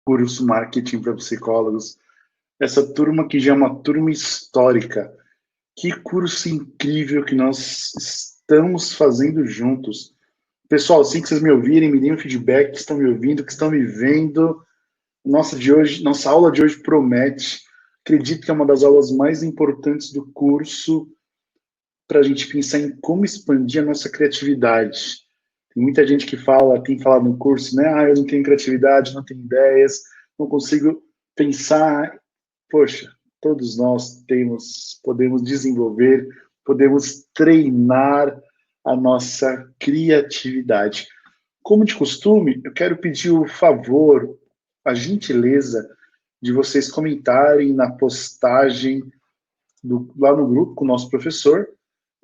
curso Marketing para Psicólogos. Essa turma que já é uma turma histórica. Que curso incrível que nós estamos fazendo juntos. Pessoal, assim que vocês me ouvirem, me deem um feedback, que estão me ouvindo, que estão me vendo. Nossa aula de hoje promete. Acredito que é uma das aulas mais importantes do curso para a gente pensar em como expandir a nossa criatividade. Tem muita gente que tem falado no curso, né? Eu não tenho criatividade, não tenho ideias, não consigo pensar. Poxa, todos nós podemos desenvolver, podemos treinar a nossa criatividade. Como de costume, eu quero pedir o favor, a gentileza de vocês comentarem na postagem lá no grupo com o nosso professor,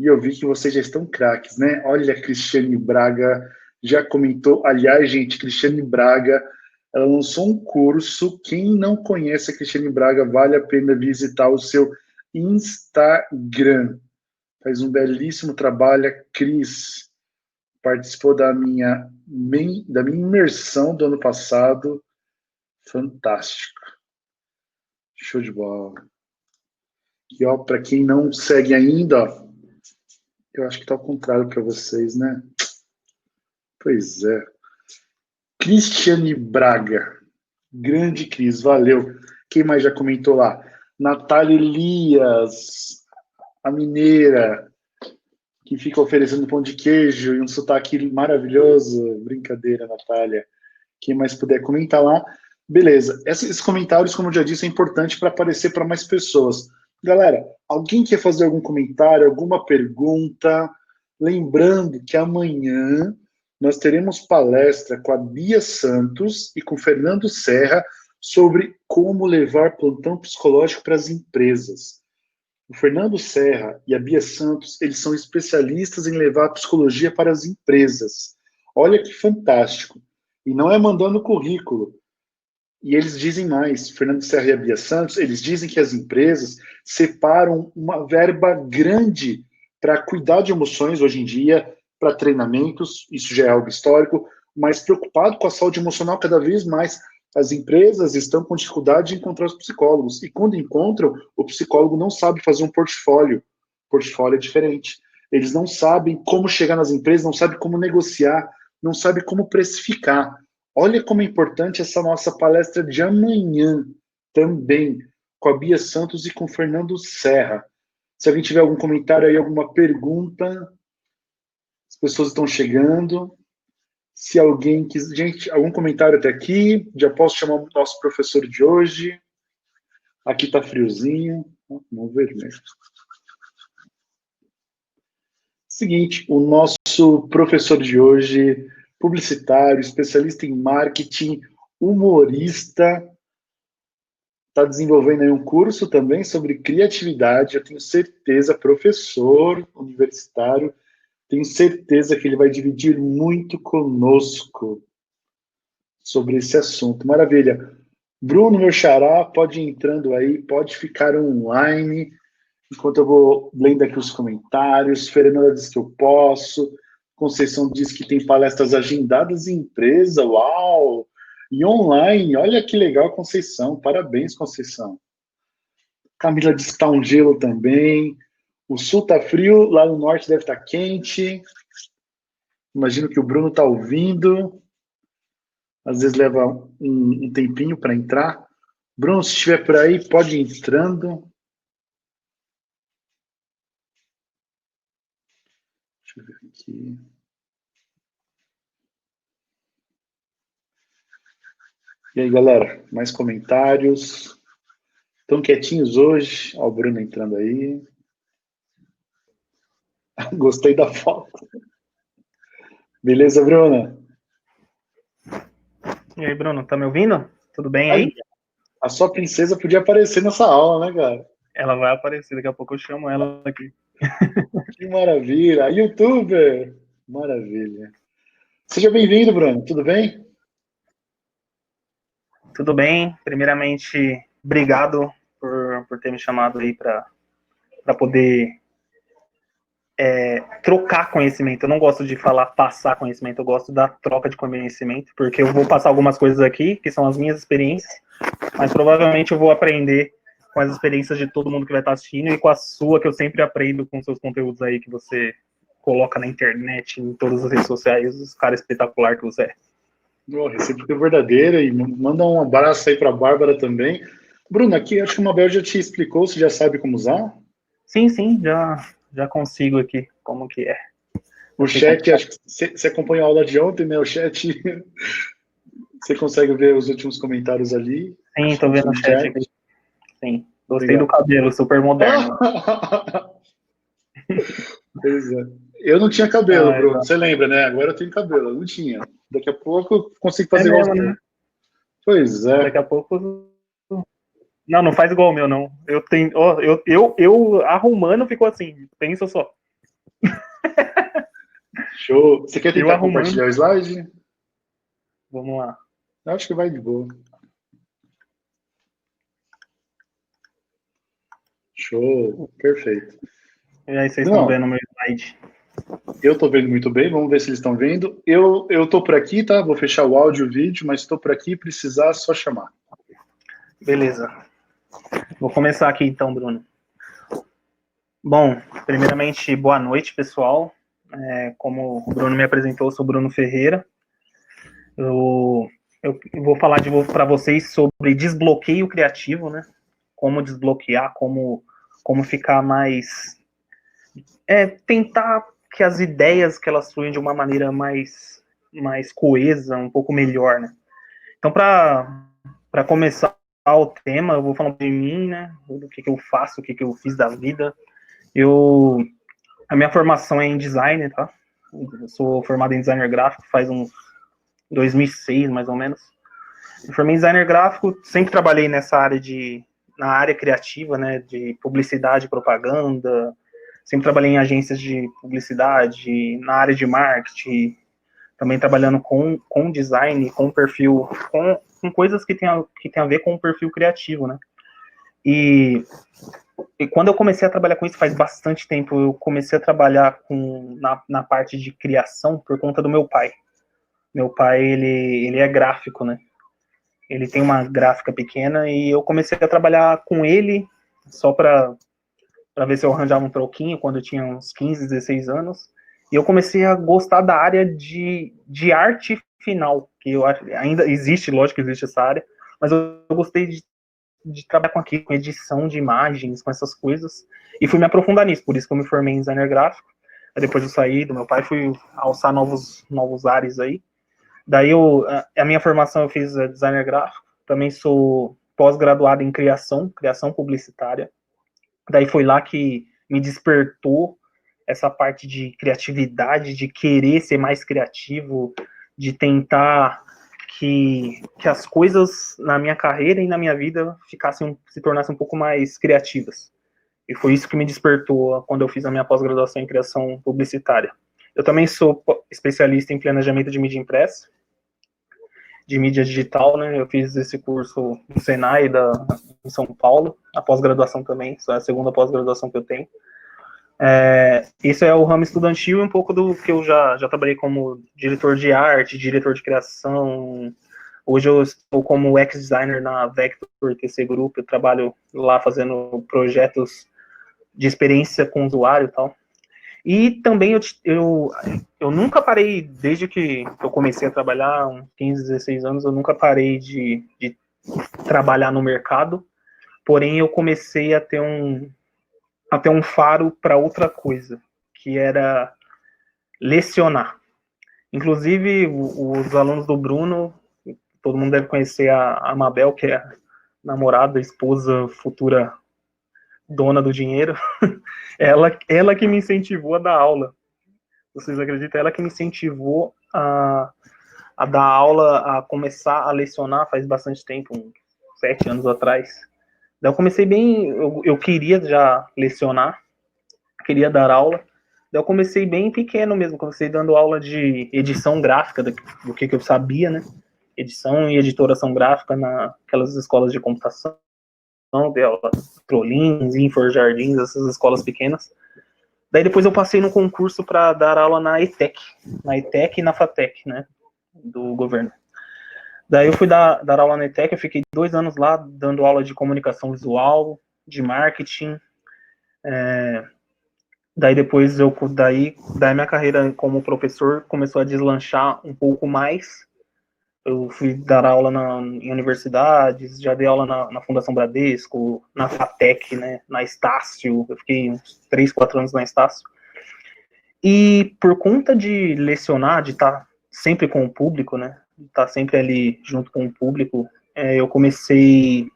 e eu vi que vocês já estão craques, né? Olha, a Cristiane Braga já comentou. Aliás, gente, Cristiane Braga, ela lançou um curso. Quem não conhece a Cristiane Braga, vale a pena visitar o seu Instagram. Faz um belíssimo trabalho. A Cris participou da minha imersão do ano passado. Fantástico. Show de bola. E, ó, para quem não segue ainda, ó, eu acho que está ao contrário para vocês, né? Pois é. Cristiane Braga. Grande Cris, valeu. Quem mais já comentou lá? Natália Elias, a mineira, que fica oferecendo pão de queijo e um sotaque maravilhoso. Brincadeira, Natália. Quem mais puder comentar lá. Beleza. Esses comentários, como eu já disse, é importante para aparecer para mais pessoas. Galera, alguém quer fazer algum comentário, alguma pergunta? Lembrando que amanhã nós teremos palestra com a Bia Santos e com o Fernando Serra sobre como levar plantão psicológico para as empresas. O Fernando Serra e a Bia Santos, eles são especialistas em levar a psicologia para as empresas. Olha que fantástico. E não é mandando currículo. E eles dizem mais, Fernando Serra e a Bia Santos, eles dizem que as empresas separam uma verba grande para cuidar de emoções hoje em dia, para treinamentos, isso já é algo histórico, mas preocupado com a saúde emocional cada vez mais. As empresas estão com dificuldade de encontrar os psicólogos, e quando encontram, o psicólogo não sabe fazer um portfólio. Portfólio é diferente. Eles não sabem como chegar nas empresas, não sabem como negociar, não sabem como precificar. Olha como é importante essa nossa palestra de amanhã, também, com a Bia Santos e com o Fernando Serra. Se alguém tiver algum comentário aí, alguma pergunta, as pessoas estão chegando. Se alguém quiser... Gente, algum comentário até aqui? Já posso chamar o nosso professor de hoje. Aqui está friozinho. Vamos ver mesmo. Seguinte, o nosso professor de hoje, publicitário, especialista em marketing, humorista, está desenvolvendo aí um curso também sobre criatividade. Eu tenho certeza, professor universitário, tenho certeza que ele vai dividir muito conosco sobre esse assunto. Maravilha. Bruno, meu xará, pode ir entrando aí, pode ficar online, enquanto eu vou lendo aqui os comentários. Fernanda diz que eu posso. Conceição diz que tem palestras agendadas em empresa. Uau! E online. Olha que legal, Conceição. Parabéns, Conceição. Camila diz que está um gelo também. O sul está frio, lá no norte deve estar quente. Imagino que o Bruno está ouvindo. Às vezes leva um tempinho para entrar. Bruno, se estiver por aí, pode ir entrando. Deixa eu ver aqui. E aí, galera, mais comentários? Estão quietinhos hoje? Ó, o Bruno entrando aí. Gostei da foto. Beleza, Bruna? E aí, Bruno, tá me ouvindo? Tudo bem aí? A sua princesa podia aparecer nessa aula, né, cara? Ela vai aparecer, daqui a pouco eu chamo ela aqui. Que maravilha! YouTuber! Maravilha. Seja bem-vindo, Bruno. Tudo bem? Tudo bem. Primeiramente, obrigado por ter me chamado aí para poder trocar conhecimento. Eu não gosto de falar passar conhecimento, eu gosto da troca de conhecimento, porque eu vou passar algumas coisas aqui, que são as minhas experiências, mas provavelmente eu vou aprender com as experiências de todo mundo que vai estar assistindo e com a sua, que eu sempre aprendo com seus conteúdos aí que você coloca na internet, em todas as redes sociais, os caras espetacular que você é. Recíproca verdadeira, e manda um abraço aí para a Bárbara também. Bruno, aqui acho que o Mabel já te explicou, você já sabe como usar? Sim, já consigo aqui como que é. O chat, acho que você acompanhou a aula de ontem, né? O chat, você consegue ver os últimos comentários ali. Sim, tô vendo o chat aqui. Sim, gostei Obrigado. do cabelo, super moderno. Pois é. Eu não tinha cabelo, Bruno, você lembra, né? Agora eu tenho cabelo, eu não tinha. Daqui a pouco eu consigo fazer igual mesmo, né? Pois é. Daqui a pouco... Não faz igual o meu, não. Eu tenho, eu arrumando ficou assim, pensa só. Show. Você quer tentar compartilhar o slide? Vamos lá. Eu acho que vai de boa. Show, perfeito. E aí, vocês estão vendo o meu slide? Eu estou vendo muito bem, vamos ver se eles estão vendo. Eu estou por aqui, tá? Vou fechar o áudio e o vídeo, mas estou por aqui, precisar, só chamar. Beleza. Vou começar aqui então, Bruno. Bom, primeiramente, boa noite, pessoal. Como o Bruno me apresentou, eu sou Bruno Ferreira. Eu vou falar para vocês sobre desbloqueio criativo, né? Como desbloquear, como ficar mais... tentar que as ideias que elas fluem de uma maneira mais coesa, um pouco melhor, né? Então, para começar o tema, eu vou falar de mim, né? Do que eu faço, o que eu fiz da vida. A minha formação é em design, tá? Eu sou formado em designer gráfico faz uns 2006, mais ou menos. Eu formei em designer gráfico, sempre trabalhei na área criativa, né? De publicidade, propaganda. Sempre trabalhei em agências de publicidade, na área de marketing, também trabalhando com design, com perfil, com coisas que tem a ver com o perfil criativo, né? E quando eu comecei a trabalhar com isso, faz bastante tempo, eu comecei a trabalhar na parte de criação por conta do meu pai. Meu pai, ele é gráfico, né? Ele tem uma gráfica pequena e eu comecei a trabalhar com ele só para ver se eu arranjava um troquinho quando eu tinha uns 15, 16 anos. E eu comecei a gostar da área de arte final, que eu acho, ainda existe, lógico que existe essa área, mas eu gostei de trabalhar com aquilo, com edição de imagens, com essas coisas, e fui me aprofundar nisso, por isso que eu me formei em designer gráfico. Aí depois eu saí do meu pai, fui alçar novos ares aí. Daí a minha formação eu fiz designer gráfico, também sou pós-graduado em criação publicitária. Daí foi lá que me despertou essa parte de criatividade, de querer ser mais criativo, de tentar que as coisas na minha carreira e na minha vida se tornassem um pouco mais criativas. E foi isso que me despertou quando eu fiz a minha pós-graduação em criação publicitária. Eu também sou especialista em planejamento de mídia impressa, de mídia digital, né? Eu fiz esse curso no Senai em São Paulo, a pós-graduação também, isso é a segunda pós-graduação que eu tenho. Isso é o ramo estudantil e um pouco do que eu já trabalhei como diretor de arte, diretor de criação. Hoje eu estou como ex-designer na Vector TC Group, eu trabalho lá fazendo projetos de experiência com o usuário e tal. E também eu nunca parei, desde que eu comecei a trabalhar, uns 15, 16 anos, eu nunca parei de trabalhar no mercado, porém eu comecei a ter um faro para outra coisa, que era lecionar. Inclusive, os alunos do Bruno, todo mundo deve conhecer a Mabel, que é a namorada, esposa, futura dona do dinheiro. ela que me incentivou a dar aula. Vocês acreditam? Ela que me incentivou a dar aula, a começar a lecionar faz bastante tempo, uns 7 anos atrás. Daí eu comecei bem, eu queria já lecionar, queria dar aula. Daí eu comecei bem pequeno mesmo, comecei dando aula de edição gráfica, do que eu sabia, né? Edição e editoração gráfica naquelas escolas de computação, Trolins, Infor Jardins, essas escolas pequenas. Daí depois eu passei no concurso para dar aula na ETEC e na FATEC, né, do governo. Daí eu fui dar aula na ETEC, eu fiquei 2 anos lá dando aula de comunicação visual, de marketing. Daí depois daí minha carreira como professor começou a deslanchar um pouco mais. Eu fui dar aula em universidades, já dei aula na Fundação Bradesco, na FATEC, né, na Estácio. Eu fiquei uns 3, 4 anos na Estácio. E por conta de lecionar, de estar sempre com o público, né, de estar sempre ali junto com o público, eu comecei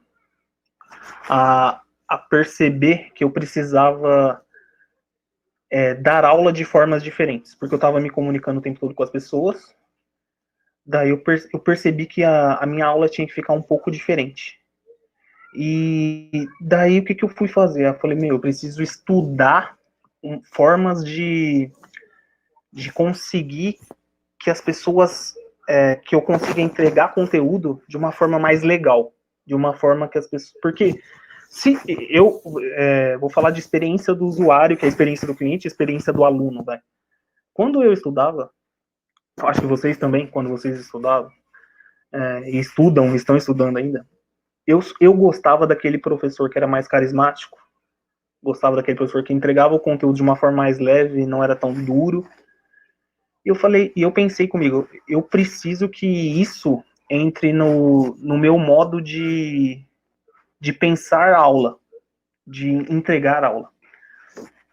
a perceber que eu precisava dar aula de formas diferentes, porque eu estava me comunicando o tempo todo com as pessoas. Daí eu percebi que a minha aula tinha que ficar um pouco diferente. E daí o que eu fui fazer? Eu falei, eu preciso estudar formas de conseguir que as pessoas, que eu consiga entregar conteúdo de uma forma mais legal, de uma forma que as pessoas... Porque se eu vou falar de experiência do usuário, que é a experiência do cliente, a experiência do aluno, né? Quando eu estudava, acho que vocês também, quando vocês estudavam, e estão estudando ainda, eu gostava daquele professor que era mais carismático, gostava daquele professor que entregava o conteúdo de uma forma mais leve, não era tão duro. E eu pensei comigo, eu preciso que isso entre no meu modo de pensar aula, de entregar aula.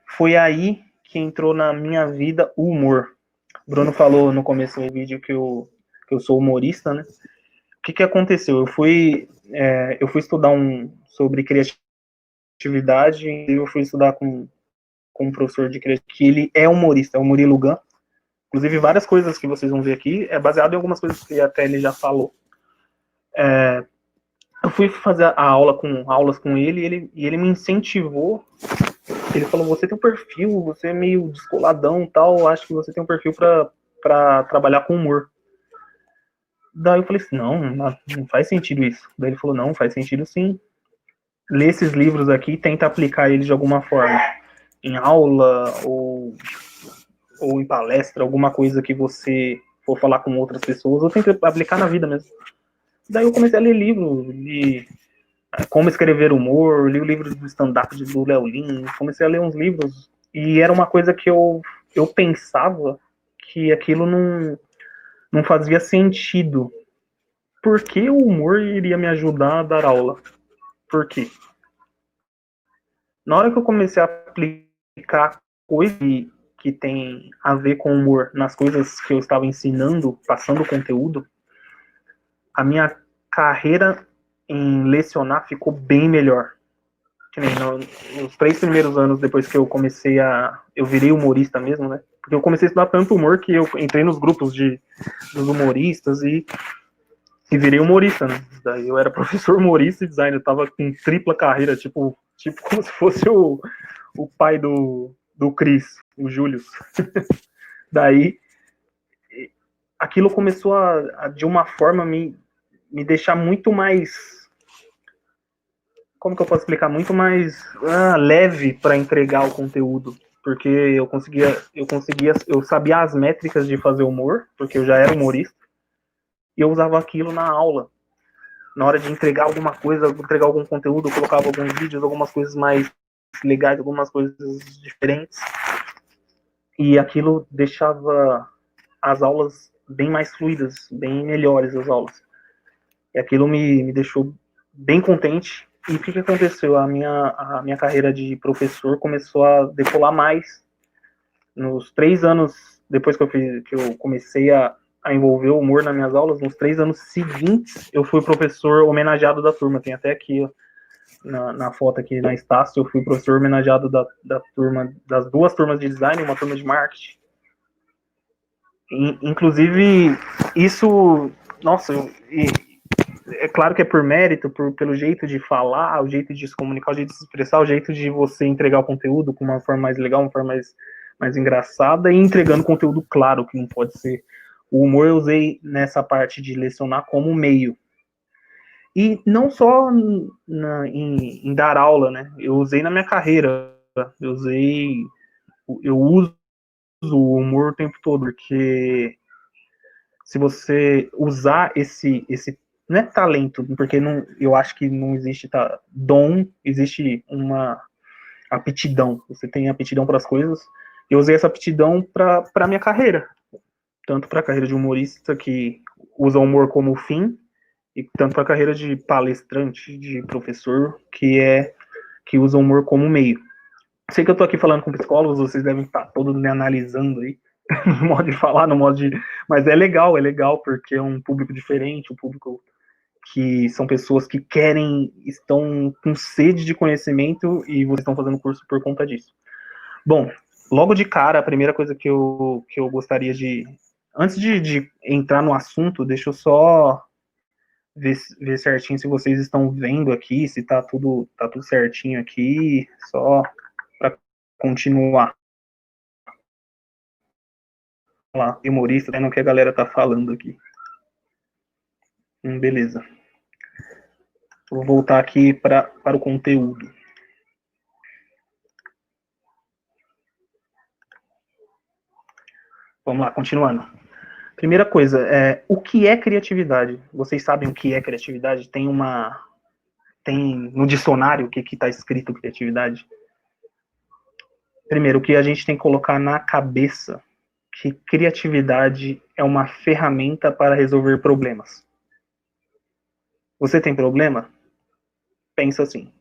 Foi aí que entrou na minha vida o humor. O Bruno falou no começo do vídeo que eu sou humorista, né? O que aconteceu? Eu fui estudar sobre criatividade, e eu fui estudar com um professor de criatividade, que ele é humorista, é o Murilo Gun. Inclusive, várias coisas que vocês vão ver aqui é baseado em algumas coisas que até ele já falou. Eu fui fazer aulas com ele, e ele me incentivou. Ele falou, você tem um perfil, você é meio descoladão e tal, acho que você tem um perfil para trabalhar com humor. Daí eu falei assim, não faz sentido isso. Daí ele falou, não, faz sentido sim. Lê esses livros aqui e tenta aplicar eles de alguma forma. Em aula ou em palestra, alguma coisa que você for falar com outras pessoas, ou tenta aplicar na vida mesmo. Daí eu comecei a ler livros, li Como Escrever Humor, li o livro do stand-up do Léo Lin, comecei a ler uns livros, e era uma coisa que eu pensava que aquilo não fazia sentido. Por que o humor iria me ajudar a dar aula? Por quê? Na hora que eu comecei a aplicar coisas que tem a ver com humor nas coisas que eu estava ensinando, passando conteúdo, a minha carreira em lecionar ficou bem melhor. Que nem nos 3 primeiros anos depois que eu eu virei humorista mesmo, né? Porque eu comecei a estudar tanto humor que eu entrei nos grupos dos humoristas e virei humorista, né? Daí eu era professor humorista e designer, eu tava com tripla carreira, tipo como se fosse o pai do Cris, o Júlio. Daí aquilo começou a de uma forma me deixar muito mais, como que eu posso explicar, muito mais leve para entregar o conteúdo, porque eu sabia as métricas de fazer humor, porque eu já era humorista, e eu usava aquilo na aula. Na hora de entregar alguma coisa, entregar algum conteúdo, eu colocava alguns vídeos, algumas coisas mais legais, algumas coisas diferentes, e aquilo deixava as aulas bem mais fluidas, bem melhores as aulas. E aquilo me deixou bem contente. E o que aconteceu? A minha carreira de professor começou a decolar mais. Nos 3 anos, depois que eu comecei a envolver o humor nas minhas aulas, nos 3 anos seguintes, eu fui professor homenageado da turma. Tem até aqui, ó, na foto aqui na Estácio, eu fui professor homenageado da turma, das 2 turmas de design e uma turma de marketing. Inclusive, isso, nossa, é claro que é por mérito, pelo jeito de falar, o jeito de se comunicar, o jeito de se expressar, o jeito de você entregar o conteúdo com uma forma mais legal, uma forma mais engraçada, e entregando conteúdo claro, que não pode ser. O humor eu usei nessa parte de lecionar como meio. E não só em dar aula, né? Eu usei na minha carreira. Eu usei eu uso o humor o tempo todo, porque se você usar esse não é talento, porque não, eu acho que não existe dom, existe uma aptidão. Você tem aptidão para as coisas. Eu usei essa aptidão para minha carreira, tanto para a carreira de humorista que usa o humor como fim, e tanto para a carreira de palestrante, de professor que usa o humor como meio. Sei que eu tô aqui falando com psicólogos, vocês devem estar todos me analisando aí, no modo de falar, no modo de. Mas é legal, porque é um público diferente, um público que são pessoas que estão com sede de conhecimento e vocês estão fazendo curso por conta disso. Bom, logo de cara, a primeira coisa que eu gostaria de. Antes de entrar no assunto, deixa eu só ver certinho se vocês estão vendo aqui, se tá tudo certinho aqui, só para continuar. Lá, humorista, vendo o que a galera tá falando aqui. Beleza. Vou voltar aqui para o conteúdo. Vamos lá, continuando. Primeira coisa, o que é criatividade? Vocês sabem o que é criatividade? Tem no dicionário o que está escrito criatividade? Primeiro, o que a gente tem que colocar na cabeça que criatividade é uma ferramenta para resolver problemas. Você tem problema? Pensa assim,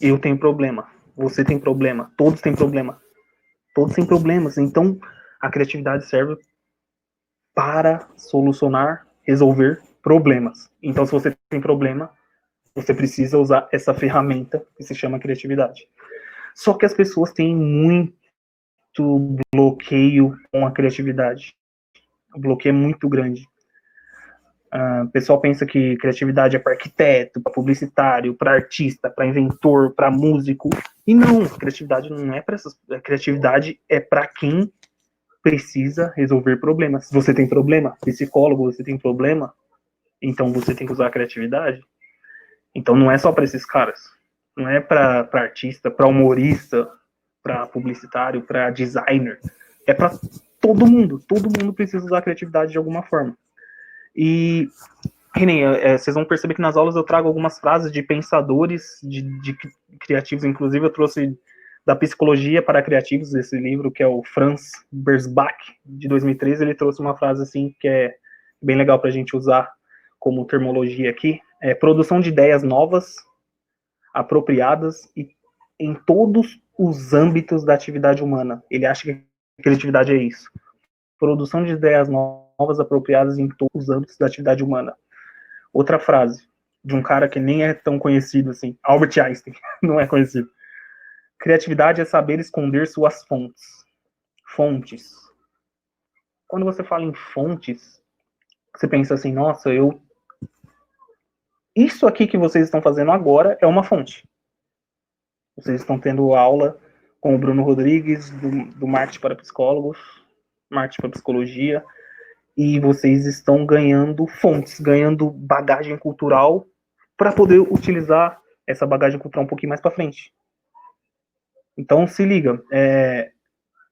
eu tenho problema, você tem problema, todos têm problema. Todos têm problemas, então a criatividade serve para solucionar, resolver problemas. Então, se você tem problema, você precisa usar essa ferramenta que se chama criatividade. Só que as pessoas têm muito bloqueio com a criatividade. O bloqueio é muito grande. O pessoal pensa que criatividade é para arquiteto, para publicitário, para artista, para inventor, para músico. E não, criatividade não é para essas. Criatividade é para quem precisa resolver problemas. Se você tem problema, psicólogo, você tem problema, então você tem que usar a criatividade. Então não é só para esses caras. Não é para artista, para humorista, para publicitário, para designer. É para todo mundo. Todo mundo precisa usar a criatividade de alguma forma. E vocês vão perceber que nas aulas eu trago algumas frases de pensadores, de criativos. Inclusive eu trouxe da Psicologia para Criativos, esse livro, que é o Franz Bersbach, de 2013, ele trouxe uma frase assim que é bem legal para a gente usar como termologia aqui, produção de ideias novas, apropriadas e em todos os âmbitos da atividade humana. Ele acha que a criatividade é isso. Produção de ideias novas, apropriadas em todos os âmbitos da atividade humana. Outra frase, de um cara que nem é tão conhecido assim, Albert Einstein, não é conhecido. Criatividade é saber esconder suas fontes. Fontes. Quando você fala em fontes, você pensa assim, nossa, isso aqui que vocês estão fazendo agora é uma fonte. Vocês estão tendo aula com o Bruno Rodrigues, do Marketing para Psicólogos, Marketing para Psicologia, e vocês estão ganhando fontes, ganhando bagagem cultural para poder utilizar essa bagagem cultural um pouquinho mais para frente. Então, se liga,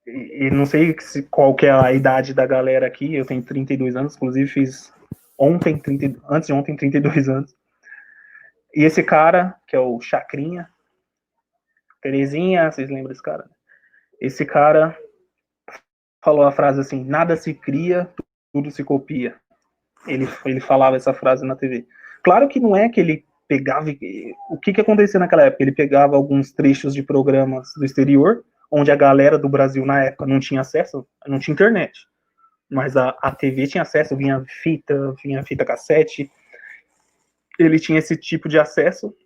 e não sei qual que é a idade da galera aqui, eu tenho 32 anos, inclusive fiz antes de ontem, 32 anos. E esse cara, que é o Chacrinha, Terezinha, vocês lembram desse cara? Esse cara falou a frase assim, nada se cria, tudo se copia. Ele falava essa frase na TV. Claro que não é que ele pegava... O que acontecia naquela época? Ele pegava alguns trechos de programas do exterior, onde a galera do Brasil, na época, não tinha acesso, não tinha internet. Mas a TV tinha acesso, vinha fita cassete. Ele tinha esse tipo de acesso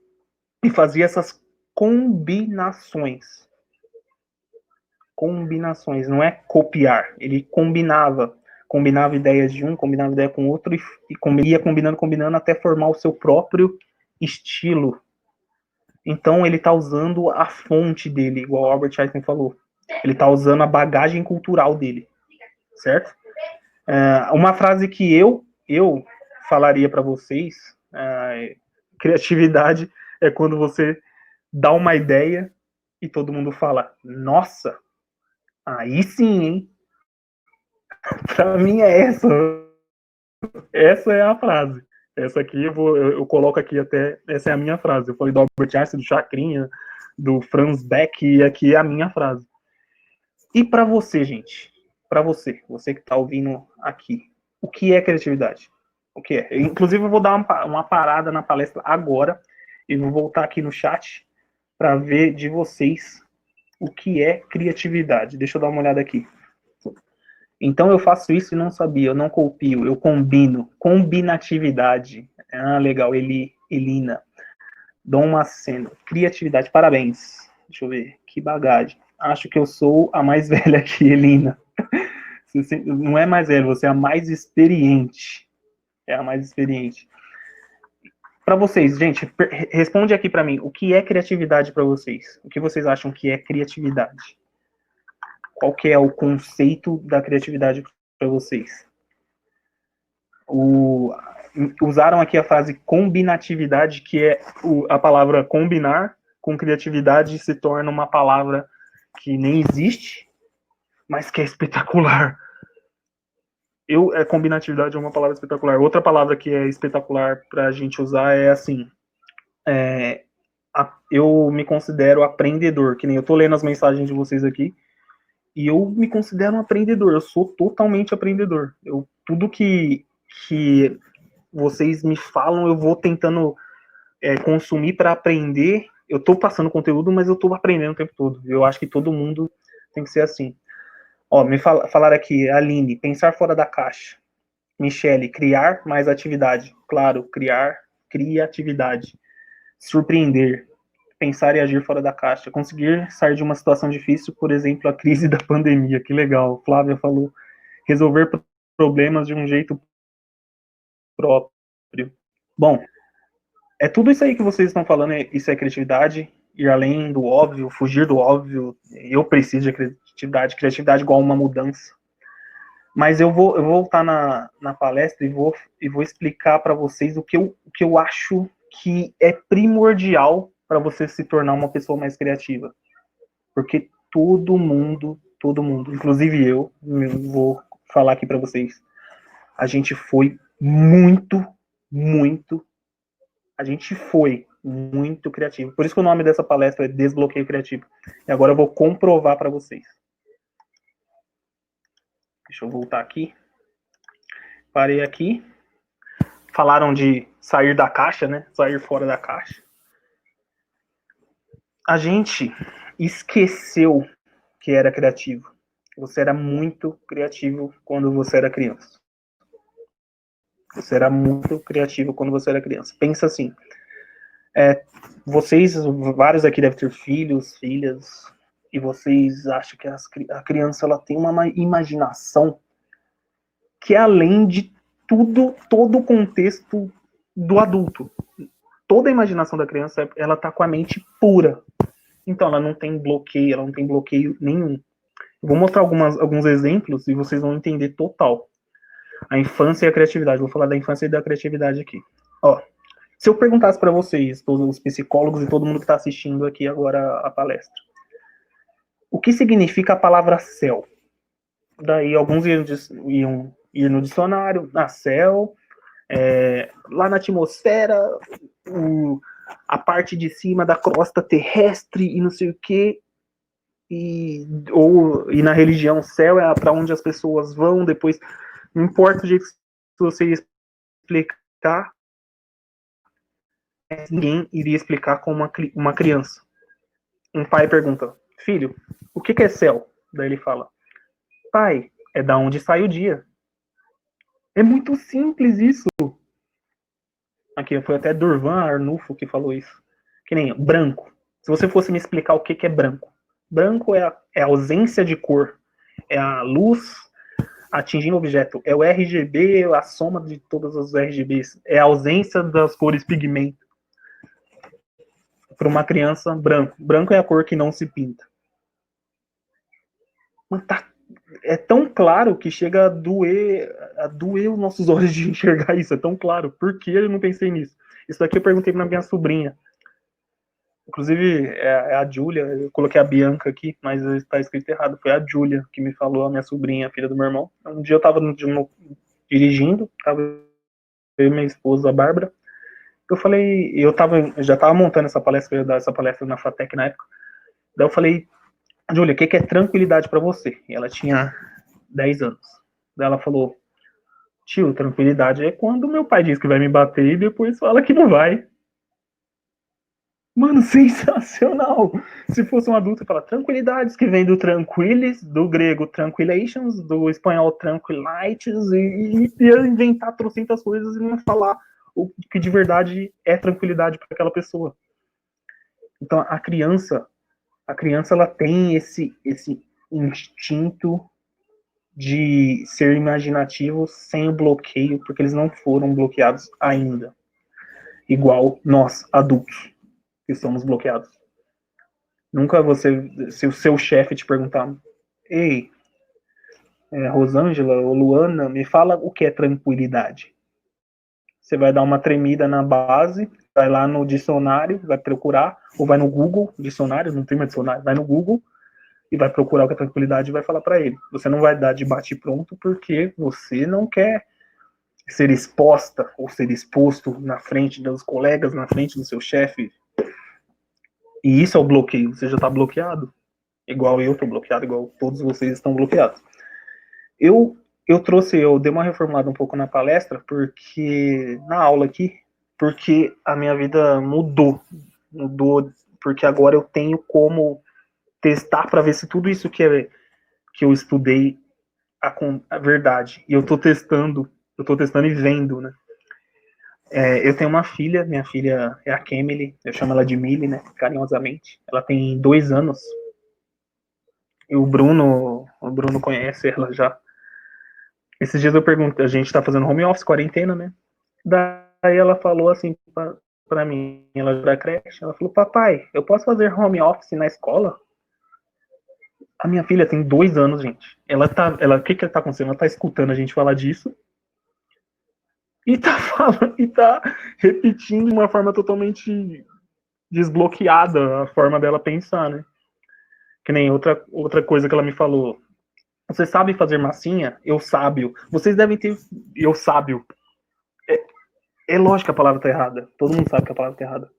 e fazia essas combinações. Combinações, não é copiar. Ele combinava ideias de um, combinava ideia com outro e ia combinando até formar o seu próprio estilo. Então ele está usando a fonte dele, igual o Albert Einstein falou. Ele está usando a bagagem cultural dele, certo? Uma frase que eu falaria para vocês, criatividade é quando você dá uma ideia e todo mundo fala, nossa, Aí sim, hein? Pra mim é essa. Essa é a frase. Essa aqui eu coloco aqui até. Essa é a minha frase. Eu falei do Albert Einstein, do Chacrinha, do Franz Beck, e aqui é a minha frase. E para você, gente? Para você que está ouvindo aqui, o que é criatividade? O que é? Inclusive, eu vou dar uma parada na palestra agora e vou voltar aqui no chat para ver de vocês o que é criatividade. Deixa eu dar uma olhada aqui. Então eu faço isso e não sabia, eu não copio, eu combino. Combinatividade. Ah, legal, Elina. Dom Maceno. Criatividade, parabéns. Deixa eu ver, que bagagem. Acho que eu sou a mais velha aqui, Elina. Você não é mais velha, você é a mais experiente. É a mais experiente. Para vocês, gente, responde aqui para mim, o que é criatividade para vocês? O que vocês acham que é criatividade? Qual que é o conceito da criatividade para vocês? Usaram aqui a frase combinatividade, que é a palavra combinar com criatividade se torna uma palavra que nem existe, mas que é espetacular. Combinatividade é uma palavra espetacular. Outra palavra que é espetacular para a gente usar é assim, eu me considero aprendedor, que nem eu tô lendo as mensagens de vocês aqui, e eu me considero um aprendedor, eu sou totalmente aprendedor. Tudo que vocês me falam, eu vou tentando consumir para aprender. Eu tô passando conteúdo, mas eu tô aprendendo o tempo todo. Eu acho que todo mundo tem que ser assim. Ó, falaram aqui, Aline, pensar fora da caixa. Michele, criar mais atividade. Claro, criatividade. Surpreender, pensar e agir fora da caixa. Conseguir sair de uma situação difícil, por exemplo, a crise da pandemia. Que legal. Flávia falou, resolver problemas de um jeito próprio. Bom, é tudo isso aí que vocês estão falando, isso é criatividade, ir além do óbvio, fugir do óbvio. Eu preciso de criatividade igual uma mudança. Mas eu vou voltar na palestra e vou explicar para vocês o que eu acho que é primordial para você se tornar uma pessoa mais criativa. Porque todo mundo, inclusive eu vou falar aqui para vocês, a gente foi muito criativo. Por isso que o nome dessa palestra é Desbloqueio Criativo. E agora eu vou comprovar para vocês. Deixa eu voltar aqui. Parei aqui. Falaram de sair da caixa, né? Sair fora da caixa. A gente esqueceu que era criativo. Você era muito criativo quando você era criança. Você era muito criativo quando você era criança. Pensa assim. Vocês, vários aqui devem ter filhos, filhas, e vocês acham que a criança ela tem uma imaginação que é além de todo o contexto do adulto. Toda a imaginação da criança, ela tá com a mente pura. Então ela não tem bloqueio nenhum. Eu vou mostrar alguns exemplos e vocês vão entender total. A infância e a criatividade. Vou falar da infância e da criatividade aqui. Ó, se eu perguntasse para vocês, todos os psicólogos e todo mundo que está assistindo aqui agora a palestra, o que significa a palavra céu? Daí alguns iam ir no dicionário, céu, lá na atmosfera, a parte de cima da crosta terrestre e não sei o quê. E na religião, céu é para onde as pessoas vão depois. Não importa o jeito que você explicar, ninguém iria explicar com uma criança. Um pai pergunta, filho, o que é céu? Daí ele fala, pai, é da onde sai o dia. É muito simples isso. Aqui foi até Durvan Arnulfo que falou isso. Que nem branco. Se você fosse me explicar o que é branco. Branco é a ausência de cor. É a luz atingindo o objeto. É o RGB, a soma de todas as RGBs. É a ausência das cores pigmento. Para uma criança, branco. Branco é a cor que não se pinta. É tão claro que chega a doer os nossos olhos de enxergar isso. É tão claro. Por que eu não pensei nisso? Isso daqui eu perguntei pra minha sobrinha. Inclusive, é a Júlia, eu coloquei a Bianca aqui, mas está escrito errado. Foi a Júlia que me falou, a minha sobrinha, a filha do meu irmão. Um dia eu estava dirigindo, estava eu e minha esposa, a Bárbara. Eu falei, já estava montando essa palestra, eu ia dar essa palestra na FATEC na época. Daí eu falei, Júlia, o que é tranquilidade para você? E ela tinha 10 anos. Daí ela falou, tio, tranquilidade é quando meu pai diz que vai me bater e depois fala que não vai. Mano, sensacional! Se fosse um adulto, fala tranquilidades, que vem do tranquilis, do grego tranquilations, do espanhol tranquilites, e ia inventar trocentas coisas e não falar o que de verdade é tranquilidade para aquela pessoa. Então, a criança ela tem esse instinto de ser imaginativo sem o bloqueio, porque eles não foram bloqueados ainda. Igual nós, adultos, que somos bloqueados. Nunca se o seu chefe te perguntar, ei, Rosângela ou Luana, me fala o que é tranquilidade. Você vai dar uma tremida na base, vai lá no dicionário, vai procurar, ou vai no Google, dicionário, não tem mais dicionário, vai no Google e vai procurar o que é tranquilidade e vai falar para ele. Você não vai dar de bate pronto porque você não quer ser exposta ou ser exposto na frente dos colegas, na frente do seu chefe. E isso é o bloqueio, você já está bloqueado. Igual eu estou bloqueado, igual todos vocês estão bloqueados. Eu dei uma reformulada um pouco na palestra, porque na aula aqui, porque a minha vida mudou, porque agora eu tenho como testar para ver se tudo isso que eu estudei a verdade. E eu estou testando e vendo, né? Eu tenho uma filha, minha filha é a Kemily, eu chamo ela de Millie, né, carinhosamente. Ela tem 2 anos. E o Bruno conhece ela já. Esses dias eu pergunto, a gente tá fazendo home office, quarentena, né? Daí ela falou assim pra mim, ela da creche, ela falou, papai, eu posso fazer home office na escola? A minha filha tem 2 anos, gente. O que tá acontecendo? Ela tá escutando a gente falar disso e tá falando, e tá repetindo de uma forma totalmente desbloqueada a forma dela pensar, né? Que nem outra coisa que ela me falou. Você sabe fazer massinha? Eu sábio. Vocês devem ter. Eu sábio. É lógico que a palavra tá errada. Todo mundo sabe que a palavra tá errada.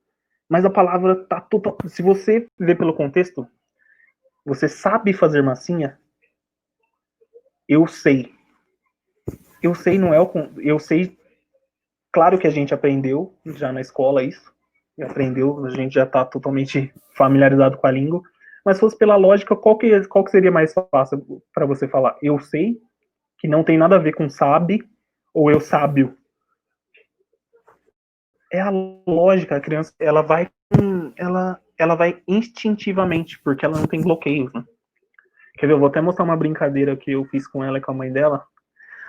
Mas a palavra tá total. Se você ler pelo contexto, você sabe fazer massinha? Eu sei. Eu sei, não é o. Eu sei. Claro que a gente aprendeu já na escola isso. Já aprendeu, a gente já tá totalmente familiarizado com a língua. Mas se fosse pela lógica, qual que seria mais fácil para você falar? Eu sei, que não tem nada a ver com sabe, ou eu sábio? É a lógica, a criança, ela vai instintivamente, porque ela não tem bloqueios, né? Quer ver, eu vou até mostrar uma brincadeira que eu fiz com ela e com a mãe dela.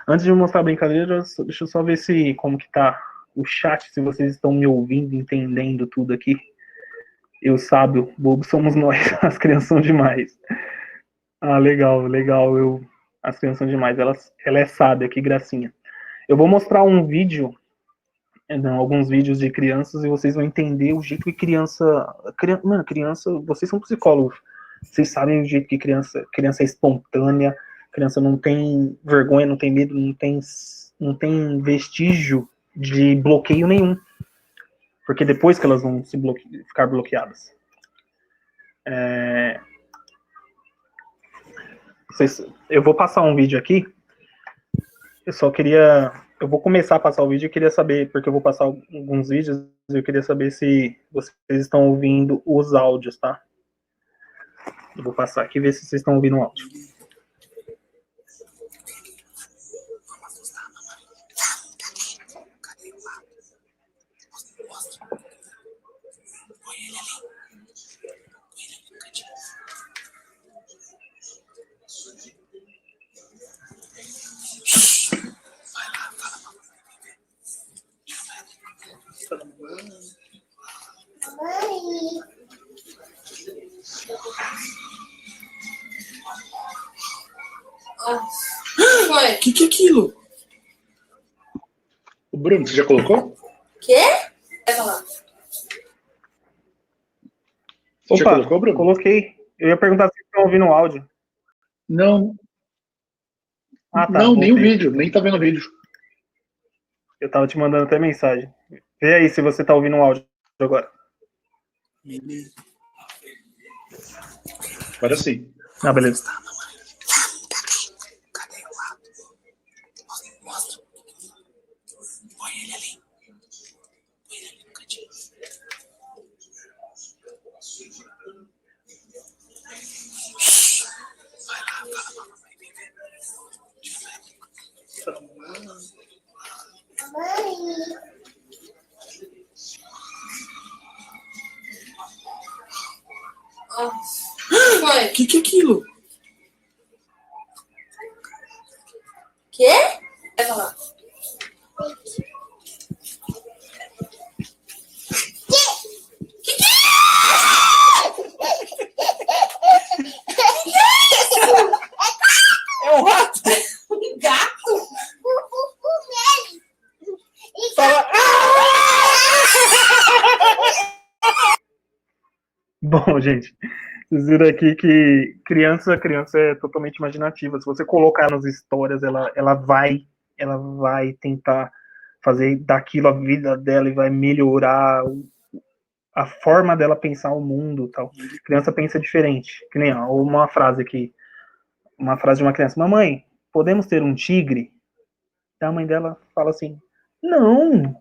Antes de mostrar a brincadeira, deixa eu só ver como que tá o chat, se vocês estão me ouvindo, entendendo tudo aqui. Eu sábio, bobo somos nós, as crianças são demais. Ah, legal, as crianças são demais, ela é sábia, que gracinha. Eu vou mostrar um vídeo, alguns vídeos de crianças, e vocês vão entender o jeito que mano, criança, vocês são psicólogos, vocês sabem o jeito que criança é espontânea, criança não tem vergonha, não tem medo, não tem vestígio de bloqueio nenhum, porque depois que elas vão ficar bloqueadas. Eu vou passar um vídeo aqui, eu vou começar a passar o vídeo e queria saber, porque eu vou passar alguns vídeos, eu queria saber se vocês estão ouvindo os áudios, tá? Eu vou passar aqui e ver se vocês estão ouvindo o áudio. O que é aquilo? O Bruno, você já colocou? Quê? Vai falar. Você já Opa, colocou, Bruno? coloquei. Eu ia perguntar se estão ouvindo o áudio. Não, Ah, tá, não, nem o voltei. vídeo, nem tá vendo o vídeo. Eu tava te mandando até mensagem. Vê aí se você tá ouvindo o áudio agora. Agora sim. Ah, beleza. Mostra. Põe ele ali. Põe ele ali no cantinho. Vai lá, fala, mamãe, vem ver. Mãe. O que é aquilo? Quê? Vai falar. É um rato? Um gato? Fala. Bom, gente, vocês viram aqui que criança é totalmente imaginativa. Se você colocar nas histórias, ela vai tentar fazer daquilo a vida dela e vai melhorar a forma dela pensar o mundo, tal. Criança pensa diferente. Que nem ó, uma frase aqui, uma frase de uma criança: "Mamãe, podemos ter um tigre?" E a mãe dela fala assim: "Não,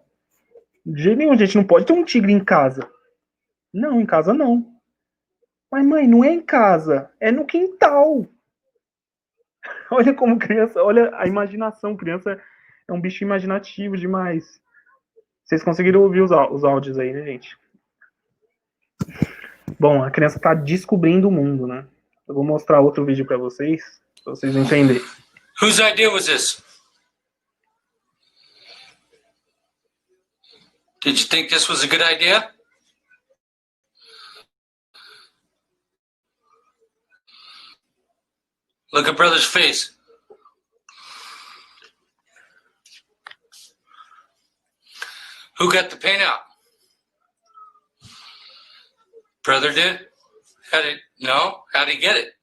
de jeito nenhum, a gente não pode ter um tigre em casa." "Não, em casa não." "Mas mãe, não é em casa, é no quintal." Olha como criança, olha a imaginação, criança é um bicho imaginativo demais. Vocês conseguiram ouvir os áudios aí, né, gente? Bom, a criança tá descobrindo o mundo, né? Eu vou mostrar outro vídeo pra vocês entenderem. Whose idea was this? Did you think this was a good idea? Look at brother's face. Who got the paint out? Brother did? How'd he get it?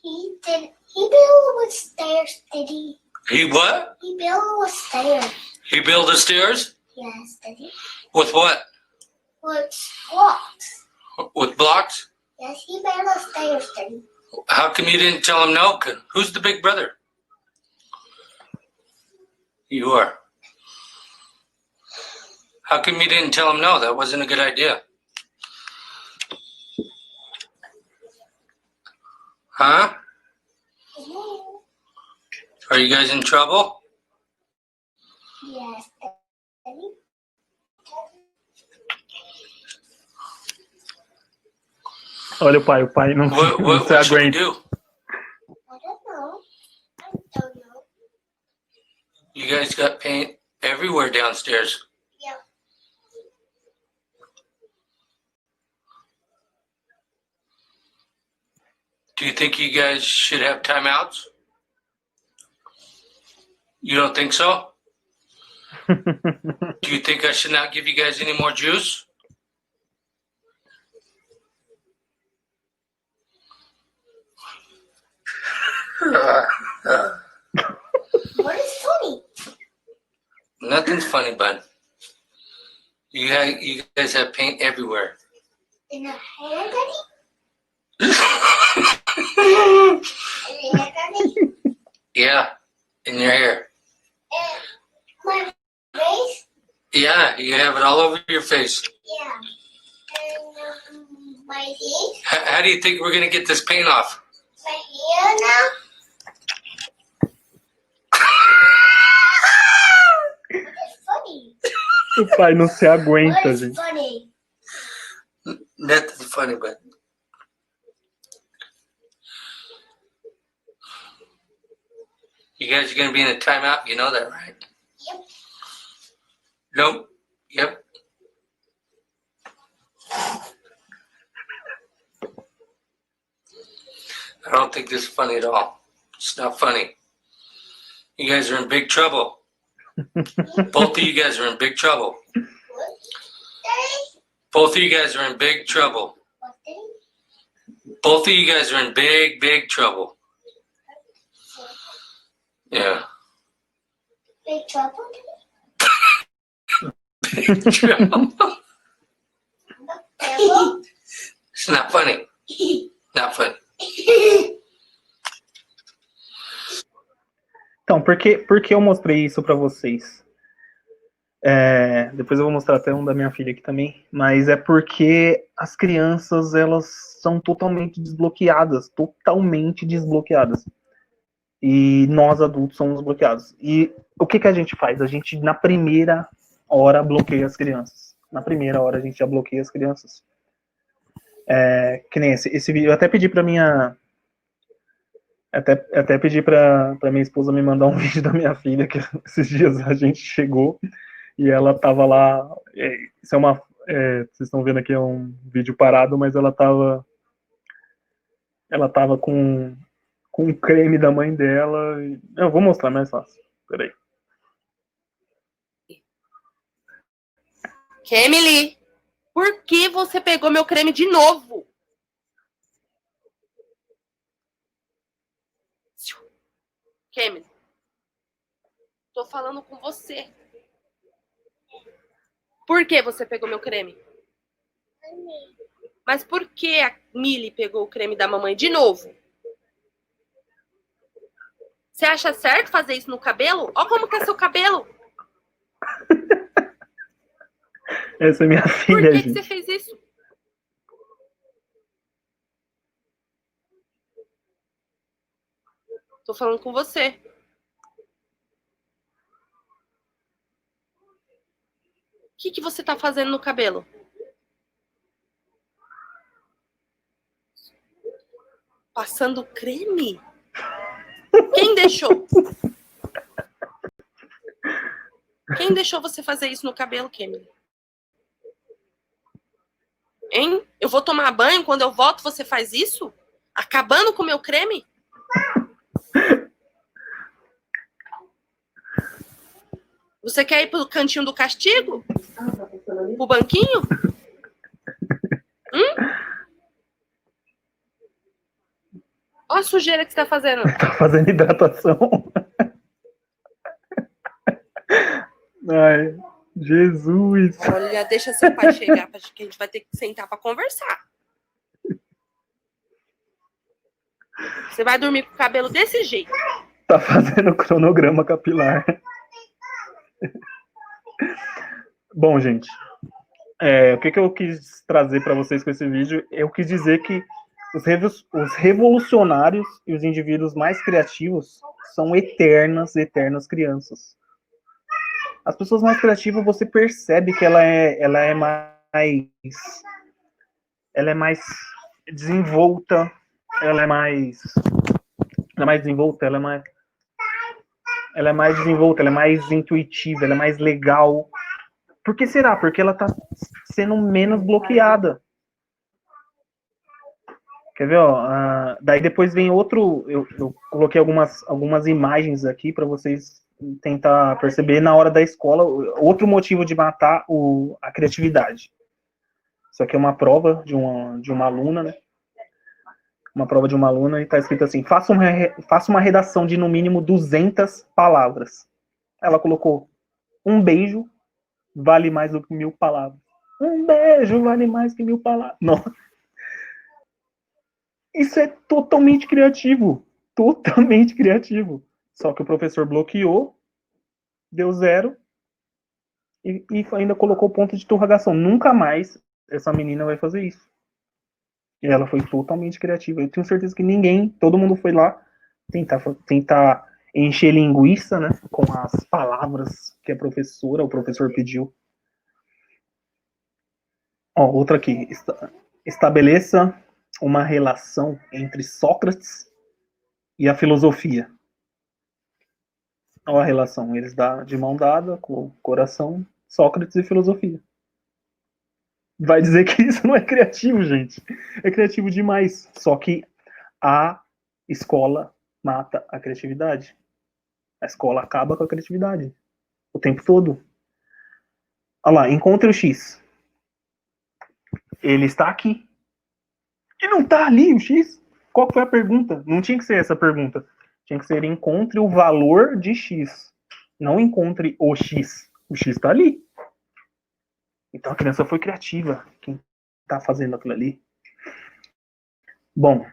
He built with stairs, did he? He what? He built with stairs. He built the stairs? Yes, did he? With what? With blocks. With blocks? Yes, he built the stairs, did he? How come you didn't tell him no? Who's the big brother? You are. How come you didn't tell him no? That wasn't a good idea. Huh? Are you guys in trouble? Yes, did he? Olha o pai não, What, não what, se what should we aguenta. do? I don't know. I don't know. You guys got paint everywhere downstairs. Yeah. Do you think you guys should have timeouts? You don't think so? Do you think I should not give you guys any more juice? What is funny? Nothing's funny, bud. You guys have paint everywhere. In the hair, Daddy? In the hair, Daddy? Yeah, in your hair. And my face? Yeah, you have it all over your face. Yeah. And my face? How do you think we're gonna get this paint off? My hair now? What is funny? O pai não se What aguenta, is gente. funny? Nothing's funny, but you guys are gonna be in a timeout. You know that, right? Yep. Nope. Yep. I don't think this is funny at all. It's not funny. You guys are in big trouble. Both of you guys are in big trouble. Both of you guys are in big trouble. Both of you guys are in big, big trouble. Yeah. Big trouble? Big trouble. Trouble? It's not funny. Not funny. Então, por que eu mostrei isso para vocês? Depois eu vou mostrar até um da minha filha aqui também, mas é porque as crianças, elas são totalmente desbloqueadas, e nós adultos somos bloqueados. E o que a gente faz? A gente, na primeira hora, bloqueia as crianças. Na primeira hora, a gente já bloqueia as crianças. Que nem esse vídeo, eu até pedi para minha... Até pedi para minha esposa me mandar um vídeo da minha filha, que esses dias a gente chegou e ela tava lá. Isso é uma. Vocês estão vendo aqui, é um vídeo parado, mas ela tava com o creme da mãe dela. Eu vou mostrar mais fácil. Peraí. Kemily, por que você pegou meu creme de novo? Kemily, tô falando com você. Por que você pegou meu creme? Mas por que a Milly pegou o creme da mamãe de novo? Você acha certo fazer isso no cabelo? Olha como que é seu cabelo. Essa é minha Por filha, que gente. você fez isso? Tô falando com você. O que você tá fazendo no cabelo? Passando creme? Quem deixou? Quem deixou você fazer isso no cabelo, Kemily? Hein? Eu vou tomar banho, quando eu volto você faz isso? Acabando com o meu creme? Você quer ir pro cantinho do castigo? Pro banquinho? Olha a sujeira que você tá fazendo. Tá fazendo hidratação. Ai, Jesus. Olha, deixa seu pai chegar, que a gente vai ter que sentar pra conversar. Você vai dormir com o cabelo desse jeito. Tá fazendo cronograma capilar. Bom, gente, o que eu quis trazer para vocês com esse vídeo? Eu quis dizer que os revolucionários e os indivíduos mais criativos são eternas crianças. As pessoas mais criativas, você percebe que ela é mais desenvolta, ela é mais intuitiva, ela é mais legal. Por que será? Porque ela tá sendo menos bloqueada. Quer ver, ó? Daí depois vem outro... Eu coloquei algumas imagens aqui para vocês tentar perceber na hora da escola outro motivo de matar a criatividade. Isso aqui é uma prova de uma aluna, né? Uma prova de uma aluna e está escrito assim: faça uma redação de no mínimo 200 palavras. Ela colocou: um beijo vale mais do que 1000 palavras. Um beijo vale mais que 1000 palavras. Não. Isso é totalmente criativo. Totalmente criativo. Só que o professor bloqueou, deu 0 e ainda colocou ponto de interrogação. Nunca mais essa menina vai fazer isso. E ela foi totalmente criativa. Eu tenho certeza que todo mundo foi lá tentar encher linguiça, né, com as palavras que o professor pediu. Ó, outra aqui. Estabeleça uma relação entre Sócrates e a filosofia. Olha a relação. Eles dão de mão dada, com o coração, Sócrates e filosofia. Vai dizer que isso não é criativo, gente. É criativo demais. Só que a escola mata a criatividade. A escola acaba com a criatividade. O tempo todo. Olha lá, encontre o X. Ele está aqui. E não está ali o X? Qual foi a pergunta? Não tinha que ser essa pergunta. Tinha que ser encontre o valor de X. Não encontre o X. O X está ali. Então a criança foi criativa. Quem está fazendo aquilo ali? Bom,